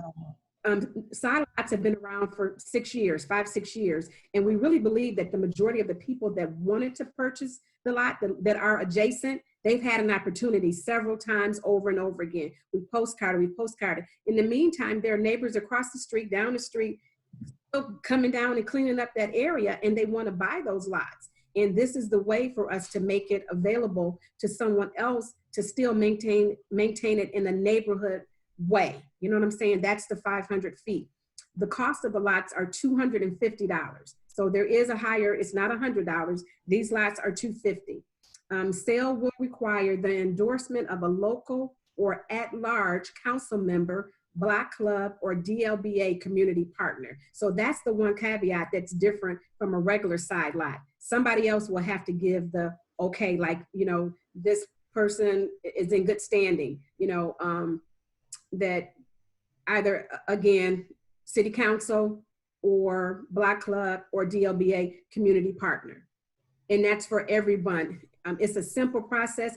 side lots have been around for 6 years, 5-6 years. And we really believe that the majority of the people that wanted to purchase the lot that are adjacent, they've had an opportunity several times over and over again. We postcarded. In the meantime, there are neighbors across the street, down the street, coming down and cleaning up that area, and they want to buy those lots. And this is the way for us to make it available to someone else to still maintain it in a neighborhood way. You know what I'm saying? That's the 500 feet. The cost of the lots are $250. So there is a higher, it's not $100. These lots are $250. Sale will require the endorsement of a local or at-large council member, Block Club, or DLBA community partner. So that's the one caveat that's different from a regular side lot. Somebody else will have to give the okay, like, this person is in good standing, that either, again, city council or Block Club or DLBA community partner. And that's for everyone. It's a simple process.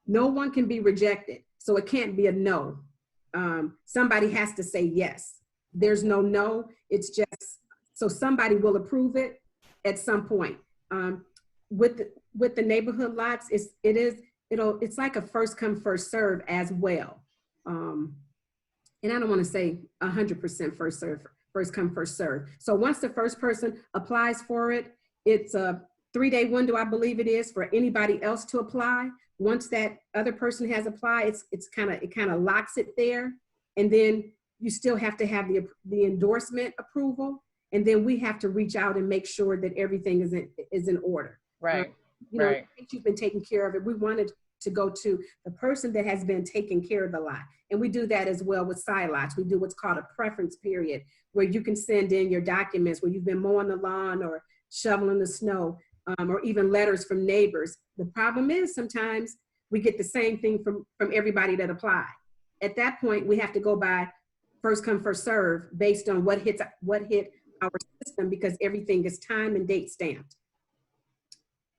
No one can be rejected. So it can't be a no. Somebody has to say yes. There's no. It's just, so somebody will approve it at some point. With the neighborhood lots, it's like a first come, first serve as well. And I don't want to say 100% first come, first serve. So once the first person applies for it, it's a 3-day window, I believe it is, for anybody else to apply. Once that other person has applied, it kind of locks it there. And then you still have to have the endorsement approval. And then we have to reach out and make sure that everything is in order. Right. Right. You've been taking care of it. We wanted to go to the person that has been taking care of the lot. And we do that as well with side lots. We do what's called a preference period, where you can send in your documents where you've been mowing the lawn or shoveling the snow, or even letters from neighbors. The problem is sometimes we get the same thing from everybody that applied. At that point, we have to go by first come, first serve based on what hit our system, because everything is time and date stamped.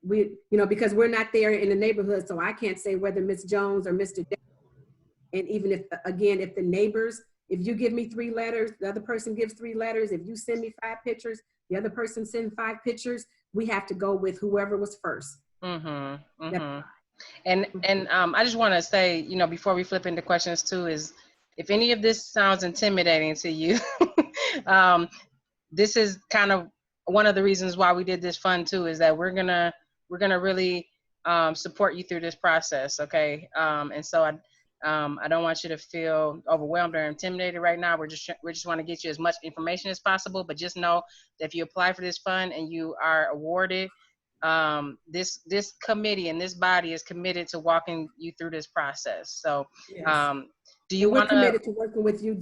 Because we're not there in the neighborhood, so I can't say whether Ms. Jones or Mr. Day. And even if the neighbors, if you give me 3 letters, the other person gives 3 letters, if you send me 5 pictures, the other person sends 5 pictures, we have to go with whoever was first. Mm-hmm. Mm-hmm. And I just want to say, before we flip into questions too, is if any of this sounds intimidating to you, this is kind of one of the reasons why we did this fund too, is that we're gonna really support you through this process, okay? And so I don't want you to feel overwhelmed or intimidated right now. We just want to get you as much information as possible, but just know that if you apply for this fund and you are awarded, this committee and this body is committed to walking you through this process. So, yes. Do you want to? We're committed to working with you.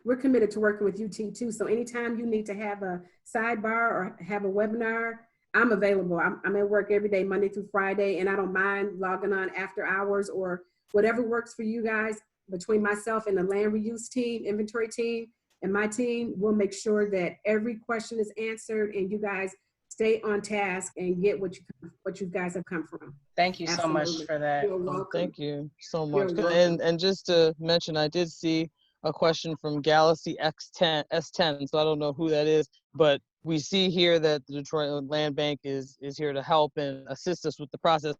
We're committed to working with UT too. So anytime you need to have a sidebar or have a webinar, I'm available. I'm at work every day, Monday through Friday, and I don't mind logging on after hours or whatever works for you guys. Between myself and the land reuse team, inventory team, and my team, we'll make sure that every question is answered and you guys stay on task and get what you guys have come from. Thank you so much Absolutely. for that. You're welcome. Thank you so You're much. welcome. And just to mention, I did see a question from Galaxy S10, so I don't know who that is, but we see here that the Detroit Land Bank is here to help and assist us with the process.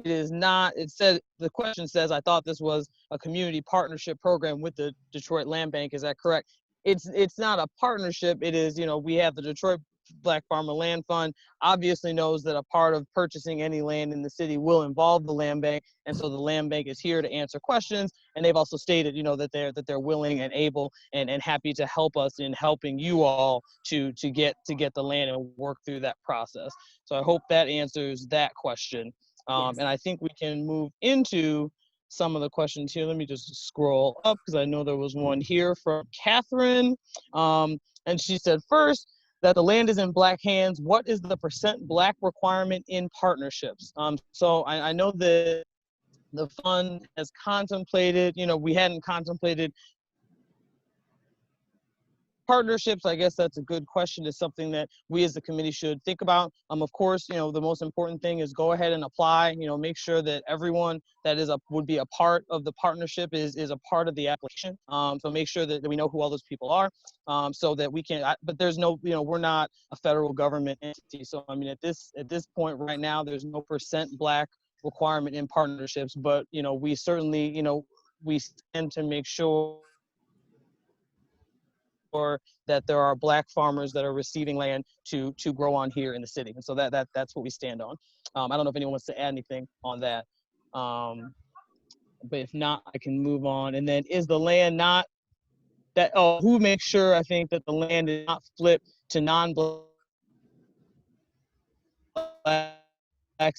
It is not, it said, the question says, I thought this was a community partnership program with the Detroit Land Bank. Is that correct? It's not a partnership. It is, you know, we have the Detroit Black Farmer Land Fund, obviously knows that a part of purchasing any land in the city will involve the land bank. And so the land bank is here to answer questions. And they've also stated, you know, that they're willing and able and happy to help us in helping you all to get the land and work through that process. So I hope that answers that question. Yes. And I think we can move into some of the questions here. Let me just scroll up because I know there was one here from Catherine. And she said, first, that the land is in Black hands. What is the % Black requirement in partnerships? So I know that the fund has contemplated, you know, we hadn't contemplated partnerships. I guess that's a good question. It's something that we as the committee should think about. Of course, you know, the most important thing is go ahead and apply, you know, make sure that everyone that would be a part of the partnership is a part of the application. So make sure that we know who all those people are, so that we can, but there's no, you know, we're not a federal government entity. So, I mean, at this point right now, there's no % Black requirement in partnerships, but, you know, we certainly, you know, we stand to make sure that there are Black farmers that are receiving land to grow on here in the city. And so that's what we stand on. I don't know if anyone wants to add anything on that. But if not, I can move on. And then is the land not that, who makes sure, I think, that the land is not flipped to non-Black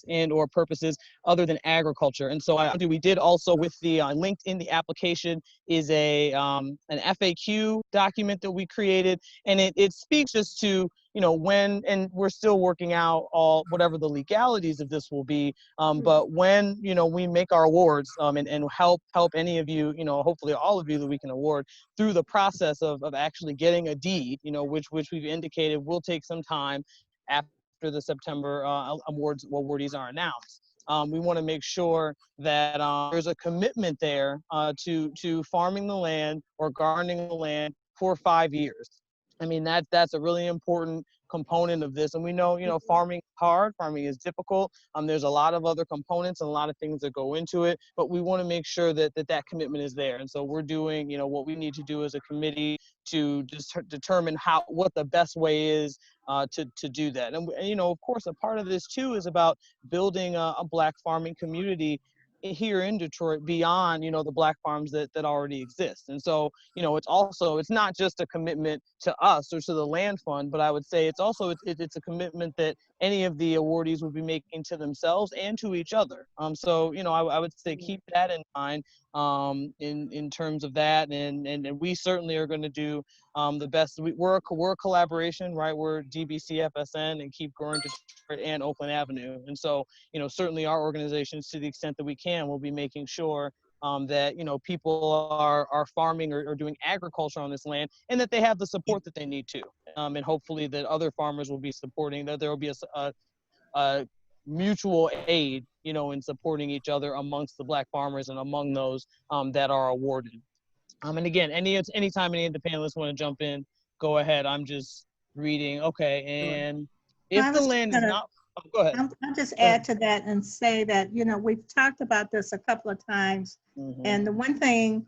and or purposes other than agriculture. And so we did also with the linked in the application is an FAQ document that we created, and it speaks just to, you know, when, and we're still working out all whatever the legalities of this will be, but when, you know, we make our awards and help any of you, you know, hopefully all of you that we can award through the process of actually getting a deed, you know, which we've indicated will take some time after the September awardees are announced. We want to make sure that there's a commitment there to farming the land or gardening the land for 5 years. I mean, that's a really important component of this. And we know, you know, farming is hard, farming is difficult. There's a lot of other components and a lot of things that go into it, but we want to make sure that commitment is there. And so we're doing, you know, what we need to do as a committee to just determine what the best way is to do that. And, you know, of course, a part of this too is about building a Black farming community here in Detroit beyond, you know, the Black farms that already exist. And so, you know, it's not just a commitment to us or to the land fund, but I would say it's also, it's a commitment that any of the awardees would be making to themselves and to each other. So, you know, I would say keep that in mind in terms of that. And we certainly are going to do the best. We're a collaboration, right? We're DBC FSN and Keep Growing Detroit and Oakland Avenue. And so, you know, certainly our organizations, to the extent that we can, will be making sure that, you know, people are farming or doing agriculture on this land and that they have the support that they need to. And hopefully that other farmers will be supporting, that there will be a mutual aid, you know, in supporting each other amongst the Black farmers and among those that are awarded. And again, anytime any of the panelists want to jump in, go ahead. I'm just reading. Okay, and if the land is not, go ahead. I'll just add to that and say that, you know, we've talked about this a couple of times. And the one thing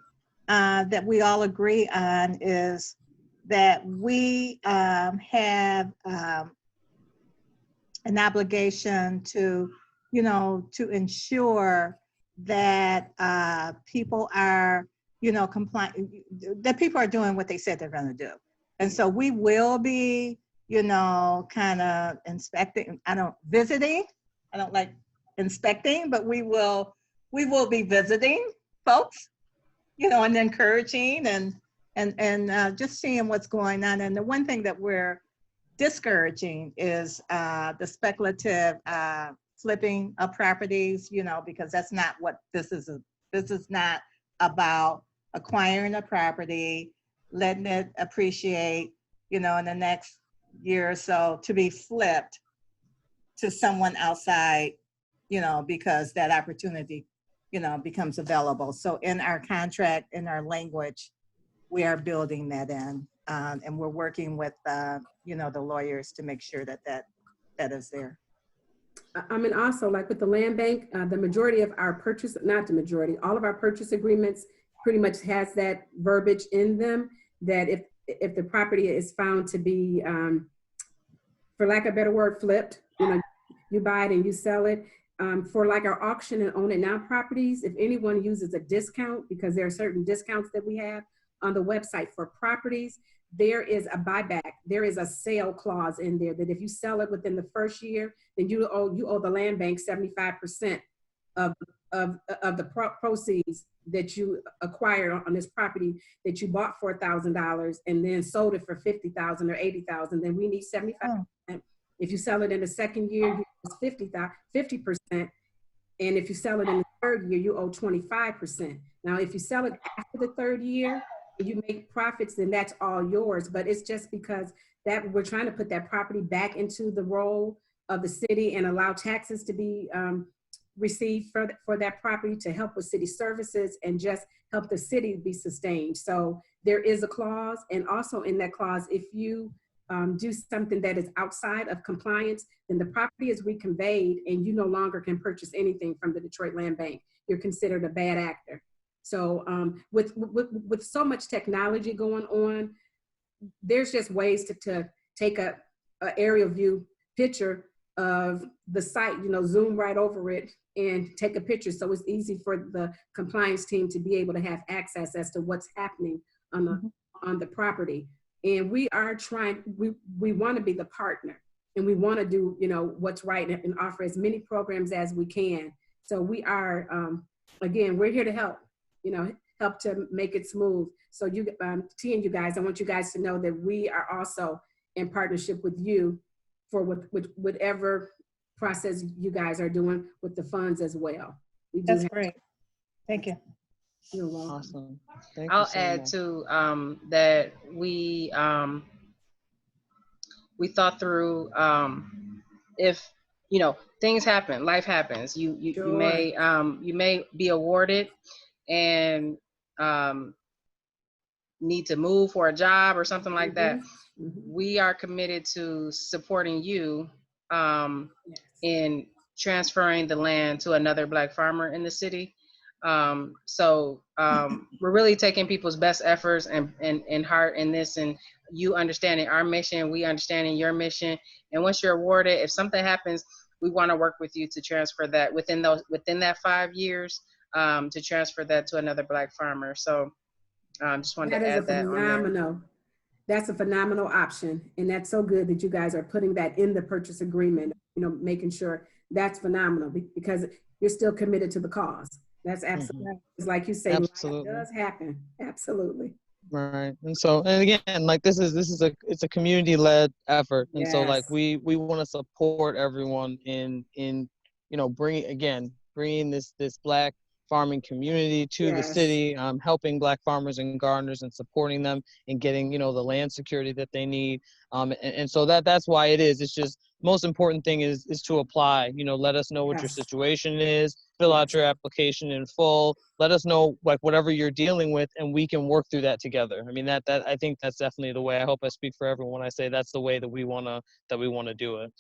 that we all agree on is that we have an obligation to, you know, to ensure that people are, you know, compliant, that people are doing what they said they're going to do. And so we will be, you know, kind of inspecting. Visiting. I don't like inspecting, but we will be visiting folks, you know, and encouraging and just seeing what's going on. And the one thing that we're discouraging is the speculative flipping of properties, you know, because that's not what this is. This is not about acquiring a property, letting it appreciate, you know, in the next year or so to be flipped to someone outside, you know, because that opportunity, you know, becomes available. So in our contract, in our language, we are building that in, and we're working with, you know, the lawyers to make sure that that is there. I mean, also like with the land bank, the majority of our purchase, not the majority, all of our purchase agreements pretty much has that verbiage in them that if the property is found to be, for lack of a better word, flipped, you know, you buy it and you sell it. For like our auction and own it now properties, if anyone uses a discount, because there are certain discounts that we have on the website for properties, there is a buyback. There is a sale clause in there that if you sell it within the first year, then you owe the land bank 75% of the proceeds that you acquired on this property that you bought for $1,000 and then sold it for $50,000 or $80,000. Then we need 75%. If you sell it in the second year, you owe 50%. And if you sell it in the third year, you owe 25%. Now, if you sell it after the third year, you make profits, then that's all yours. But it's just because that we're trying to put that property back into the role of the city and allow taxes to be received for that property to help with city services and just help the city be sustained. So there is a clause, and also in that clause, if you do something that is outside of compliance, then the property is reconveyed and you no longer can purchase anything from the Detroit Land Bank. You're considered a bad actor. So with so much technology going on, there's just ways to take a aerial view picture of the site, you know, zoom right over it and take a picture. So it's easy for the compliance team to be able to have access as to what's happening on the property. And we are trying, we want to be the partner, and we want to do, you know, what's right and offer as many programs as we can. So we are, again, we're here to help, you know, help to make it smooth. So you, T and you guys, I want you guys to know that we are also in partnership with you for whatever process you guys are doing with the funds as well. That's great. Thank you. You're welcome. Awesome. Thank you I'll so add much. to that we thought through if, you know, things happen, life happens. You may be awarded and need to move for a job or something like that. We are committed to supporting you in transferring the land to another Black farmer in the city. So we're really taking people's best efforts and heart in this, and you understanding our mission, we understanding your mission. And once you're awarded, if something happens, we want to work with you to transfer that within that 5 years, to transfer that to another Black farmer. So just wanted to add that on there. That's a phenomenal option. And that's so good that you guys are putting that in the purchase agreement, you know, making sure that's phenomenal because you're still committed to the cause. That's absolutely, it's like you say, Absolutely. life does happen. Absolutely. Right. And so, and again, like it's a community-led effort. And so like we want to support everyone in, you know, bringing this Black farming community to the city, helping Black farmers and gardeners and supporting them and getting, you know, the land security that they need. And so that's why it is. It's just most important thing is to apply. You know, let us know what your situation is. Fill out your application in full. Let us know like whatever you're dealing with, and we can work through that together. I mean, that I think that's definitely the way. I hope I speak for everyone when I say that's the way that we wanna do it.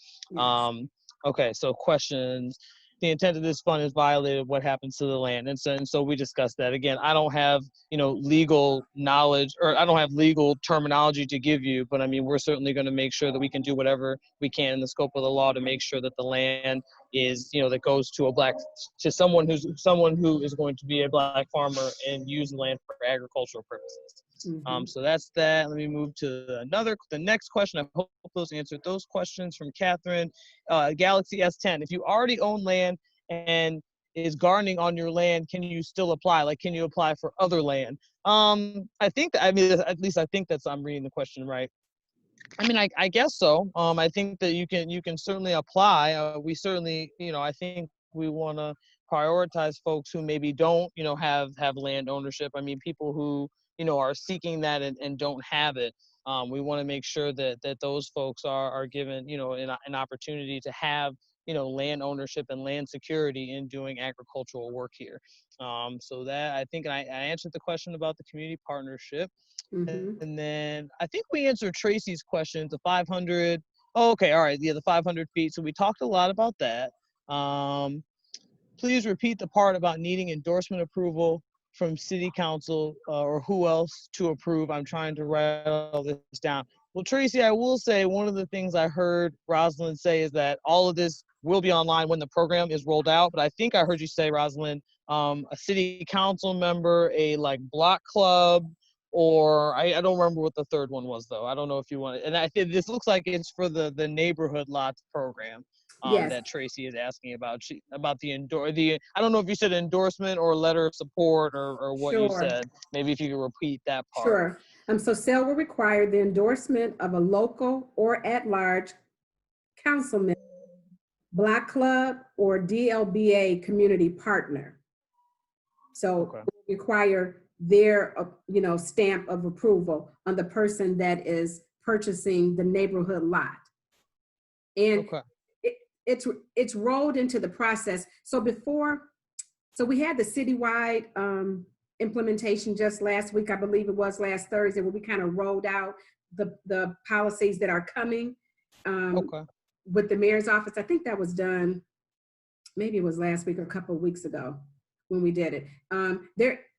Okay, so questions. The intent of this fund is violated, what happens to the land? And so we discussed that. Again, I don't have, you know, legal knowledge, or I don't have legal terminology to give you, but I mean, we're certainly going to make sure that we can do whatever we can in the scope of the law to make sure that the land is, you know, that goes to someone who is going to be a Black farmer and use the land for agricultural purposes. So that's that. Let me move to the next question. I hope those answered those questions from Catherine. Galaxy S10, if you already own land and is gardening on your land, can you still apply? Like, can you apply for other land? I think at least I think I'm reading the question right. I mean, I guess so. I think that you can certainly apply. We certainly, you know, I think we want to prioritize folks who maybe don't, you know, have land ownership. I mean, people who, you know, are seeking that and don't have it. We want to make sure that those folks are given, you know, an opportunity to have, you know, land ownership and land security in doing agricultural work here. So that, I think I answered the question about the community partnership. Mhm. And then I think we answered Tracy's question, the 500. Oh, okay, all right, yeah, the 500 feet. So we talked a lot about that. Please repeat the part about needing endorsement approval from city council or who else to approve. I'm trying to write all this down. Well, Tracy, I will say one of the things I heard Rosalind say is that all of this will be online when the program is rolled out. But I think I heard you say, Rosalind, a city council member, a like block club, or I don't remember what the third one was though. I don't know if you want it. And I think this looks like it's for the neighborhood lots program. Yes, That Tracy is asking about. About the I don't know if you said endorsement or letter of support or what you sure, said. Maybe if you could repeat that part. sure. So SEL will require the endorsement of a local or at-large councilman, block club, or DLBA community partner. So Okay. it will require their, you know, stamp of approval on the person that is purchasing the neighborhood lot. And Okay. it's rolled into the process. So we had the citywide implementation just last week, I believe it was last Thursday, where we kind of rolled out the policies that are coming Okay. with the mayor's office. I think that was done, maybe it was last week or a couple of weeks ago when we did it.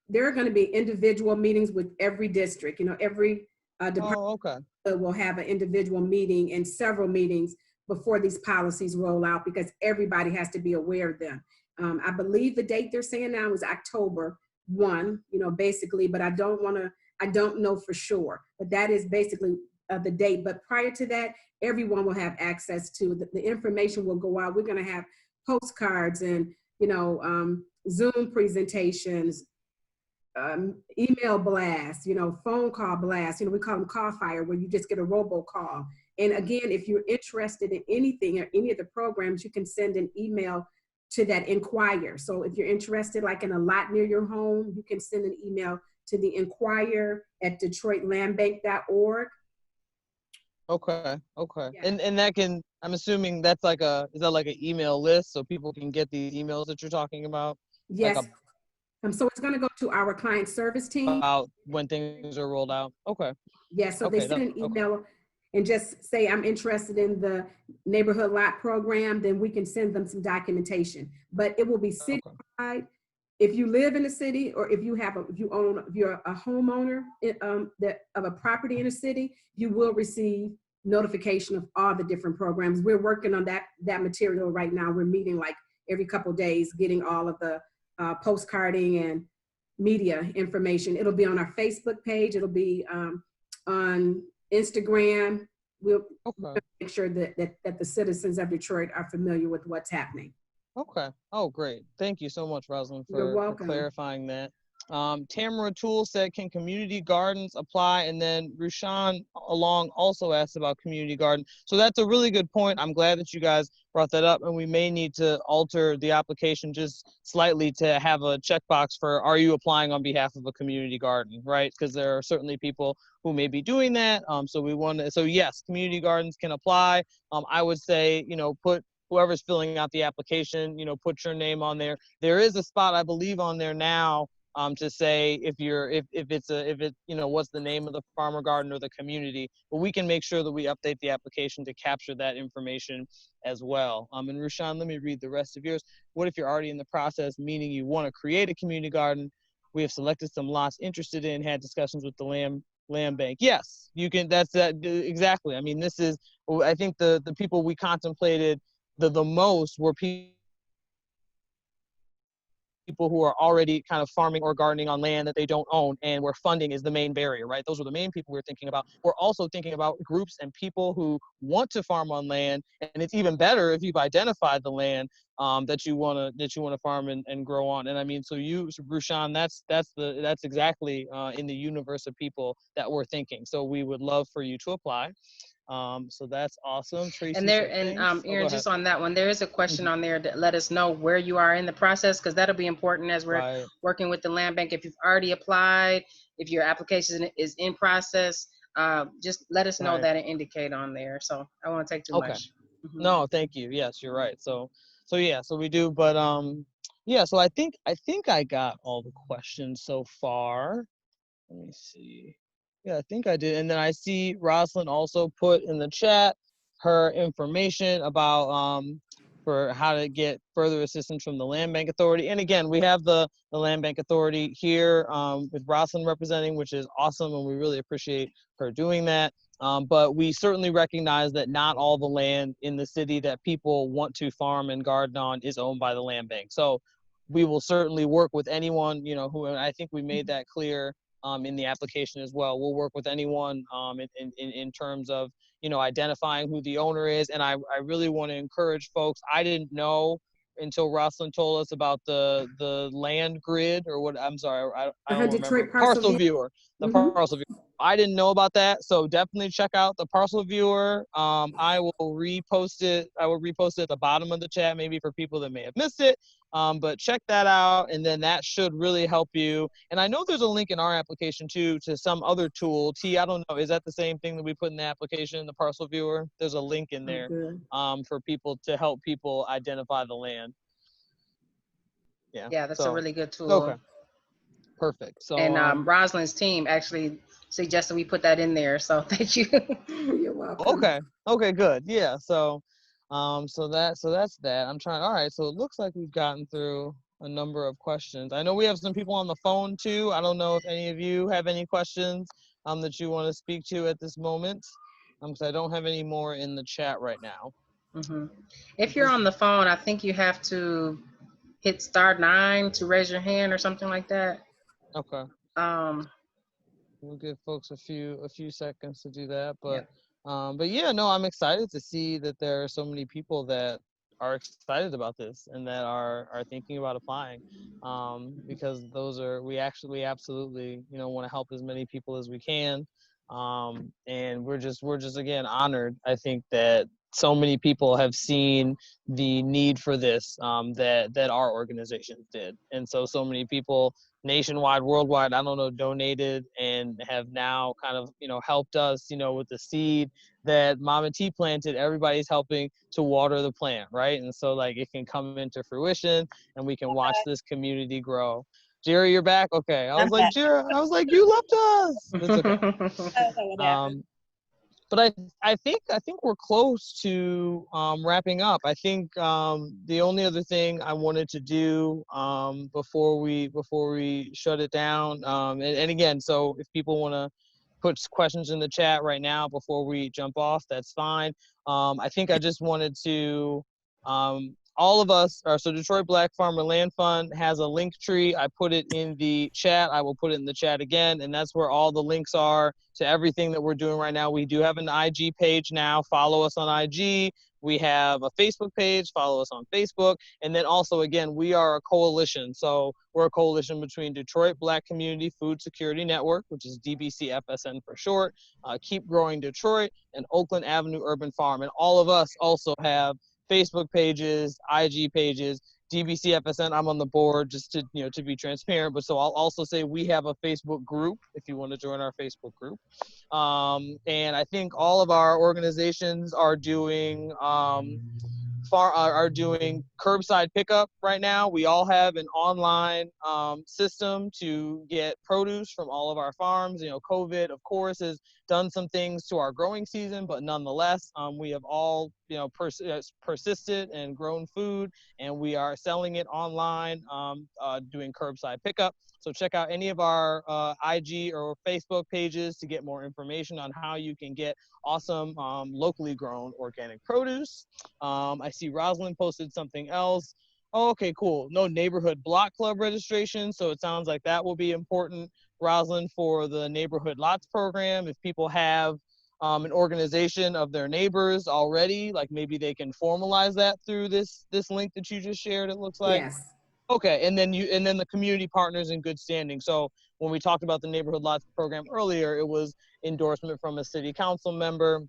There are going to be individual meetings with every district. You know, every department Oh, okay. will have an individual meeting and several meetings before these policies roll out, because everybody has to be aware of them. I believe the date they're saying now is October 1, you know, basically, but I don't know for sure, but that is basically the date. But prior to that, everyone will have access to the information will go out. We're going to have postcards and, you know, Zoom presentations, email blasts, you know, phone call blasts, you know, we call them call fire, where you just get a robocall. And again, if you're interested in anything or any of the programs, you can send an email to that inquire. So if you're interested, like in a lot near your home, you can send an email to the inquire@detroitlandbank.org. Okay. Okay. Yeah. And that can, I'm assuming that's like is that like an email list so people can get these emails that you're talking about? Yes. Like So it's going to go to our client service team. about when things are rolled out. Okay. Yes. So Okay, they send an okay. email and just say, I'm interested in the neighborhood lot program, then we can send them some documentation. But it will be citywide. If you live in the city, or if you're a homeowner of a property in a city, you will receive notification of all the different programs. We're working on that material right now. We're meeting like every couple of days, getting all of the postcarding and media information. It'll be on our Facebook page. It'll be on Instagram. We'll make sure that the citizens of Detroit are familiar with what's happening. Okay. Oh, great. Thank you so much, Rosalind, You're for welcome. clarifying that. Tamara Toole said, can community gardens apply? And then Rushan Along also asked about community garden. So that's a really good point. I'm glad that you guys brought that up, and we may need to alter the application just slightly to have a checkbox for, are you applying on behalf of a community garden, right? Because there are certainly people who may be doing that. So yes, community gardens can apply. I would say, you know, put whoever's filling out the application, you know, put your name on there. There is a spot, I believe, on there now to say if it's you know, what's the name of the farmer garden or the community, but we can make sure that we update the application to capture that information as well. And Rushan, let me read the rest of yours. What if you're already in the process, meaning you want to create a community garden? We have selected some lots interested in, had discussions with the land bank. Yes, you can, that's exactly. I mean, this is, I think the people we contemplated the most were people who are already kind of farming or gardening on land that they don't own, and where funding is the main barrier, right? Those were the main people we're thinking about. We're also thinking about groups and people who want to farm on land, and it's even better if you've identified the land that you want to farm and grow on. And I mean, so Rushan, that's exactly in the universe of people that we're thinking. So we would love for you to apply. So that's awesome. Tracy, And Aaron, just on that one, there is a question on there that let us know where you are in the process, because that'll be important as we're working with the land bank. If you've already applied, if your application is in process, just let us know Right. that and indicate on there. So I won't take too Okay. much. Mhm. No, thank you. Yes, you're right. So yeah, so we do, but yeah, so I think I got all the questions so far. Let me see. Yeah, I think I did. And then I see Rosalind also put in the chat her information about for how to get further assistance from the Land Bank Authority. And again, we have the Land Bank Authority here with Rosalind representing, which is awesome, and we really appreciate her doing that. But we certainly recognize that not all the land in the city that people want to farm and garden on is owned by the Land Bank. So we will certainly work with anyone, who, and I think we made that clear in the application as well. We'll work with anyone in terms of, identifying who the owner is. And I really want to encourage folks. I didn't know until Rosalind told us about the land grid, or what, I'm sorry, I don't remember. Detroit Parcel Viewer, the Mhm. parcel viewer. I didn't know about that, so definitely check out the parcel viewer. I will repost it. I will repost it at the bottom of the chat, maybe for people that may have missed it. But check that out, and then that should really help you. And I know there's a link in our application too to some other tool. T, I don't know, is that the same thing that we put in the application, the parcel viewer? There's a link in there Good. for people to help people identify the land. Yeah, that's a really good tool. Okay. Perfect. So Rosalind's team actually suggested we put that in there. So thank you. You're welcome. Okay, good. Yeah. So that's that. I'm trying. All right. So it looks like we've gotten through a number of questions. I know we have some people on the phone too. I don't know if any of you have any questions that you want to speak to at this moment. Because I don't have any more in the chat right now. Mhm. If you're on the phone, I think you have to hit *9 to raise your hand or something like that. Okay. We'll give folks a few seconds to do that, but yeah, no, I'm excited to see that there are so many people that are excited about this and that are thinking about applying, because we absolutely want to help as many people as we can, and we're just again honored. I think that so many people have seen the need for this, that our organization did, and so many people nationwide, worldwide, I don't know, donated and have now kind of, helped us, with the seed that Mama T planted. Everybody's helping to water the plant, right? And so like it can come into fruition and we can watch this community grow. Jerry, you're back? Okay. I was like, Jerry, you left us. It's okay. But I think we're close to wrapping up. I think the only other thing I wanted to do before we shut it down, and again, so if people want to put questions in the chat right now before we jump off, that's fine. I think I just wanted to all of us so Detroit Black Farmer Land Fund has a link tree. I put it in the chat. I will put it in the chat again, and that's where all the links are to everything that we're doing right now. We do have an IG page now. Follow us on IG. We have a Facebook page. Follow us on Facebook. And then also, again, we are a coalition. So we're a coalition between Detroit Black Community Food Security Network, which is DBCFSN for short, Keep Growing Detroit, and Oakland Avenue Urban Farm. And all of us also have Facebook pages, IG pages, DBCFSN. I'm on the board just to to be transparent, but so I'll also say we have a Facebook group if you want to join our Facebook group. And I think all of our organizations are doing doing curbside pickup right now. We all have an online system to get produce from all of our farms. COVID, of course, has done some things to our growing season, but nonetheless, we have all persisted and grown food, and we are selling it online, doing curbside pickup. So check out any of our IG or Facebook pages to get more information on how you can get awesome locally grown organic produce. I see Rosalind posted something else. Oh, okay, cool. No neighborhood block club registration. So it sounds like that will be important, Rosalind, for the neighborhood lots program. If people have an organization of their neighbors already, like maybe they can formalize that through this link that you just shared, it looks like. Yes. Okay, and then the community partners in good standing. So when we talked about the neighborhood lots program earlier, it was endorsement from a city council member,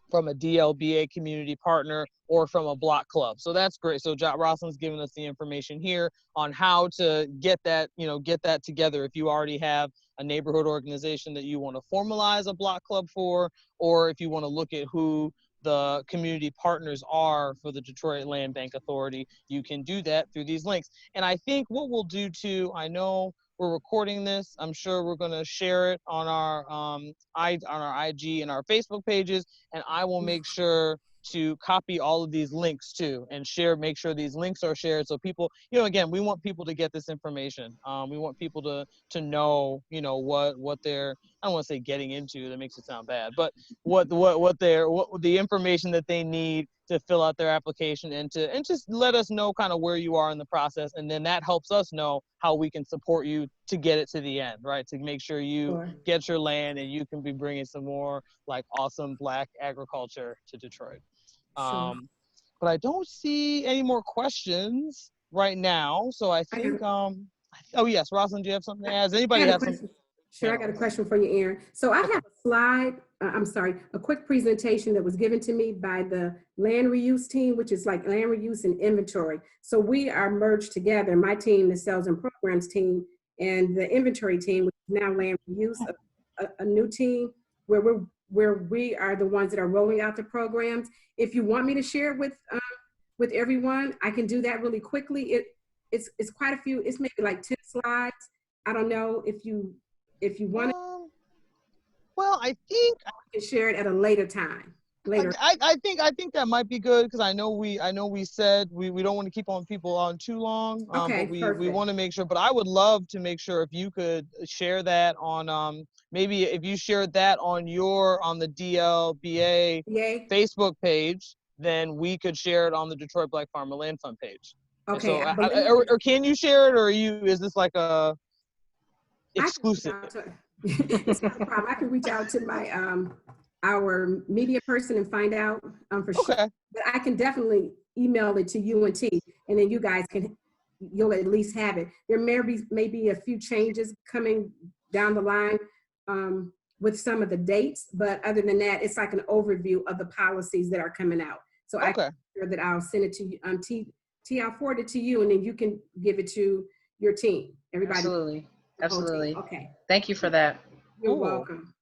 from a DLBA community partner, or from a block club. So that's great. So Rosalind's given us the information here on how to get that, get that together. If you already have a neighborhood organization that you want to formalize a block club for, or if you want to look at who the community partners are for the Detroit Land Bank Authority, you can do that through these links. And I think what we'll do too, I know we're recording this, I'm sure we're going to share it on our IG and our Facebook pages, and I will make sure to copy all of these links too and make sure these links are shared, so people, again, we want people to get this information. We want people to know, what they're, I don't want to say getting into, that makes it sound bad, but what the information that they need to fill out their application, and just let us know kind of where you are in the process, and then that helps us know how we can support you to get it to the end, right? To make sure you get your land and you can be bringing some more like awesome Black agriculture to Detroit. But I don't see any more questions right now, so I think oh yes, Rosalind, do you have something to add? Does anybody have something? Sure, I got a question for you, Aaron. So I have a slide, a quick presentation that was given to me by the land reuse team, which is like land reuse and inventory. So we are merged together, my team, the sales and programs team, and the inventory team, which is now land reuse, a new team where we are the ones that are rolling out the programs. If you want me to share it with everyone, I can do that really quickly. It's quite a few, it's maybe like 10 slides. I don't know if you want to. Well, I think I can share it at a later time. I think that might be good, because I know we said we don't want to keep people on too long. Okay, but we want to make sure. But I would love to make sure if you could share that on maybe if you shared that on the DLBA Facebook page, then we could share it on the Detroit Black Farmer Land Fund page. Okay. So, or can you share it, or is this like a exclusive? It's not a problem. I can reach out to my our media person and find out for sure. But I can definitely email it to you and T, and then you guys you'll at least have it. There may be a few changes coming down the line with some of the dates, but other than that, it's like an overview of the policies that are coming out. So I can sure that I'll send it to you. T, I'll forward it to you, and then you can give it to your team. Everybody. Absolutely. Okay. Thank you for that. You're welcome.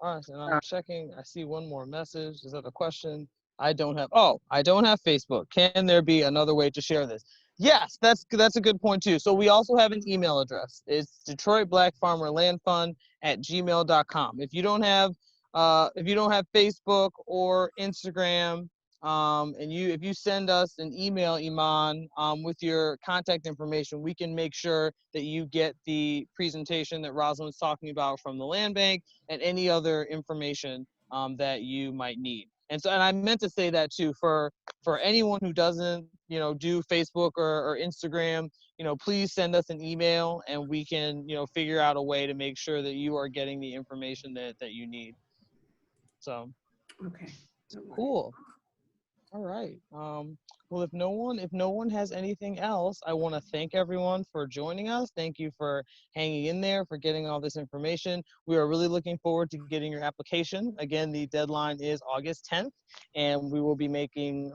All right, and I'm checking. I see one more message. Is that a question? I don't have Facebook. Can there be another way to share this? Yes, that's a good point too. So we also have an email address. It's Detroit Black Farmer Land Fund @gmail.com. If you don't have Facebook or Instagram, and if you send us an email, Iman, with your contact information, we can make sure that you get the presentation that Rosalind was talking about from the land bank, and any other information that you might need. And I meant to say that too, for anyone who doesn't, do Facebook or Instagram, please send us an email, and we can, figure out a way to make sure that you are getting the information that you need. So, okay, cool. All right. Well, if no one has anything else, I want to thank everyone for joining us. Thank you for hanging in there, for getting all this information. We are really looking forward to getting your application. Again, the deadline is August 10th, and we will be making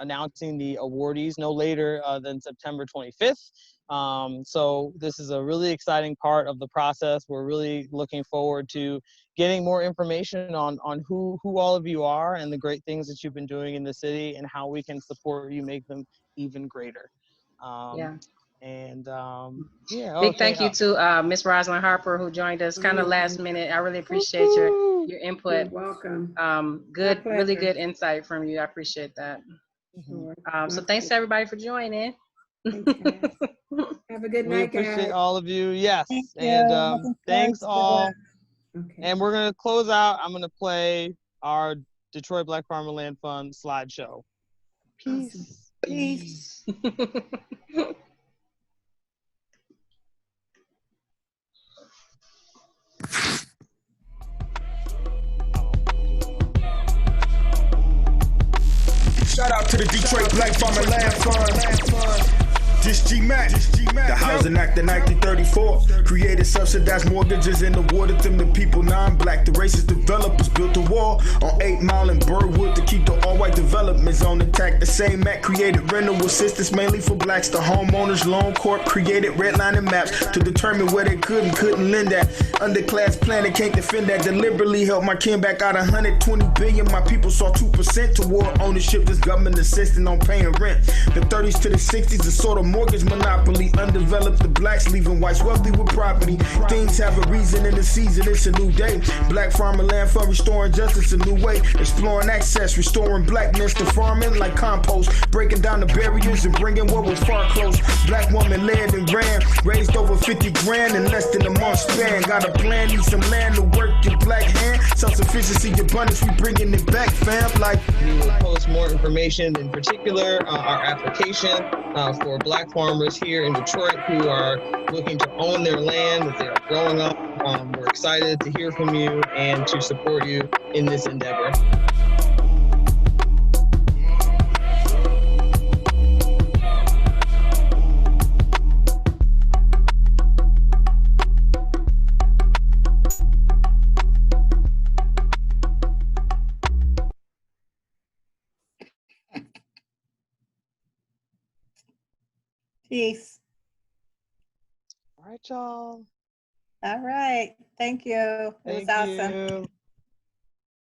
announcing the awardees no later than September 25th. So this is a really exciting part of the process. We're really looking forward to getting more information on who all of you are, and the great things that you've been doing in the city, and how we can support you, make them even greater. Big thank you to Miss Rosalind Harper, who joined us kind of last minute. I really appreciate your input. You're welcome. Really good insight from you. I appreciate that. So thanks to everybody for joining. Have a good night, guys. We appreciate all of you. Yes. And thanks all. Okay. And we're going to close out. I'm going to play our Detroit Black Farmer Land Fund slideshow. Peace. Awesome. Peace. Shout out to the Detroit Black Farmer Land Fund. This G-Mac. The Housing Act of 1934 created subsidized mortgages and awarded them to people non-black. The racist developers built a wall on 8 Mile and Birdwood to keep the all-white development zone intact. The same act created rental assistance mainly for blacks. The Homeowners Loan Corp created redlining maps to determine where they could and couldn't lend at. Underclass planning can't defend that. Deliberately helped my kin back out 120 billion. My people saw 2% toward ownership. This government assisting on paying rent. The 30s to the 60s, the sort of mortgage monopoly. Undeveloped the blacks, leaving whites wealthy with property. Things have a reason in the season, it's a new day. Black farmer land for restoring justice, a new way. Exploring access, restoring blackness to farming like compost. Breaking down the barriers and bringing what was far close. Black woman led and ran, raised over 50 grand in less than a month span. Got a plan, need some land to work your black hand. Self-sufficiency, abundance, we bringing it back, fam. Like we will post more information, in particular our application for black farmers here in Detroit who are looking to own their land that they are growing up. We're excited to hear from you and to support you in this endeavor. Peace. All right, y'all. All right. Thank you. It was awesome. Thank you.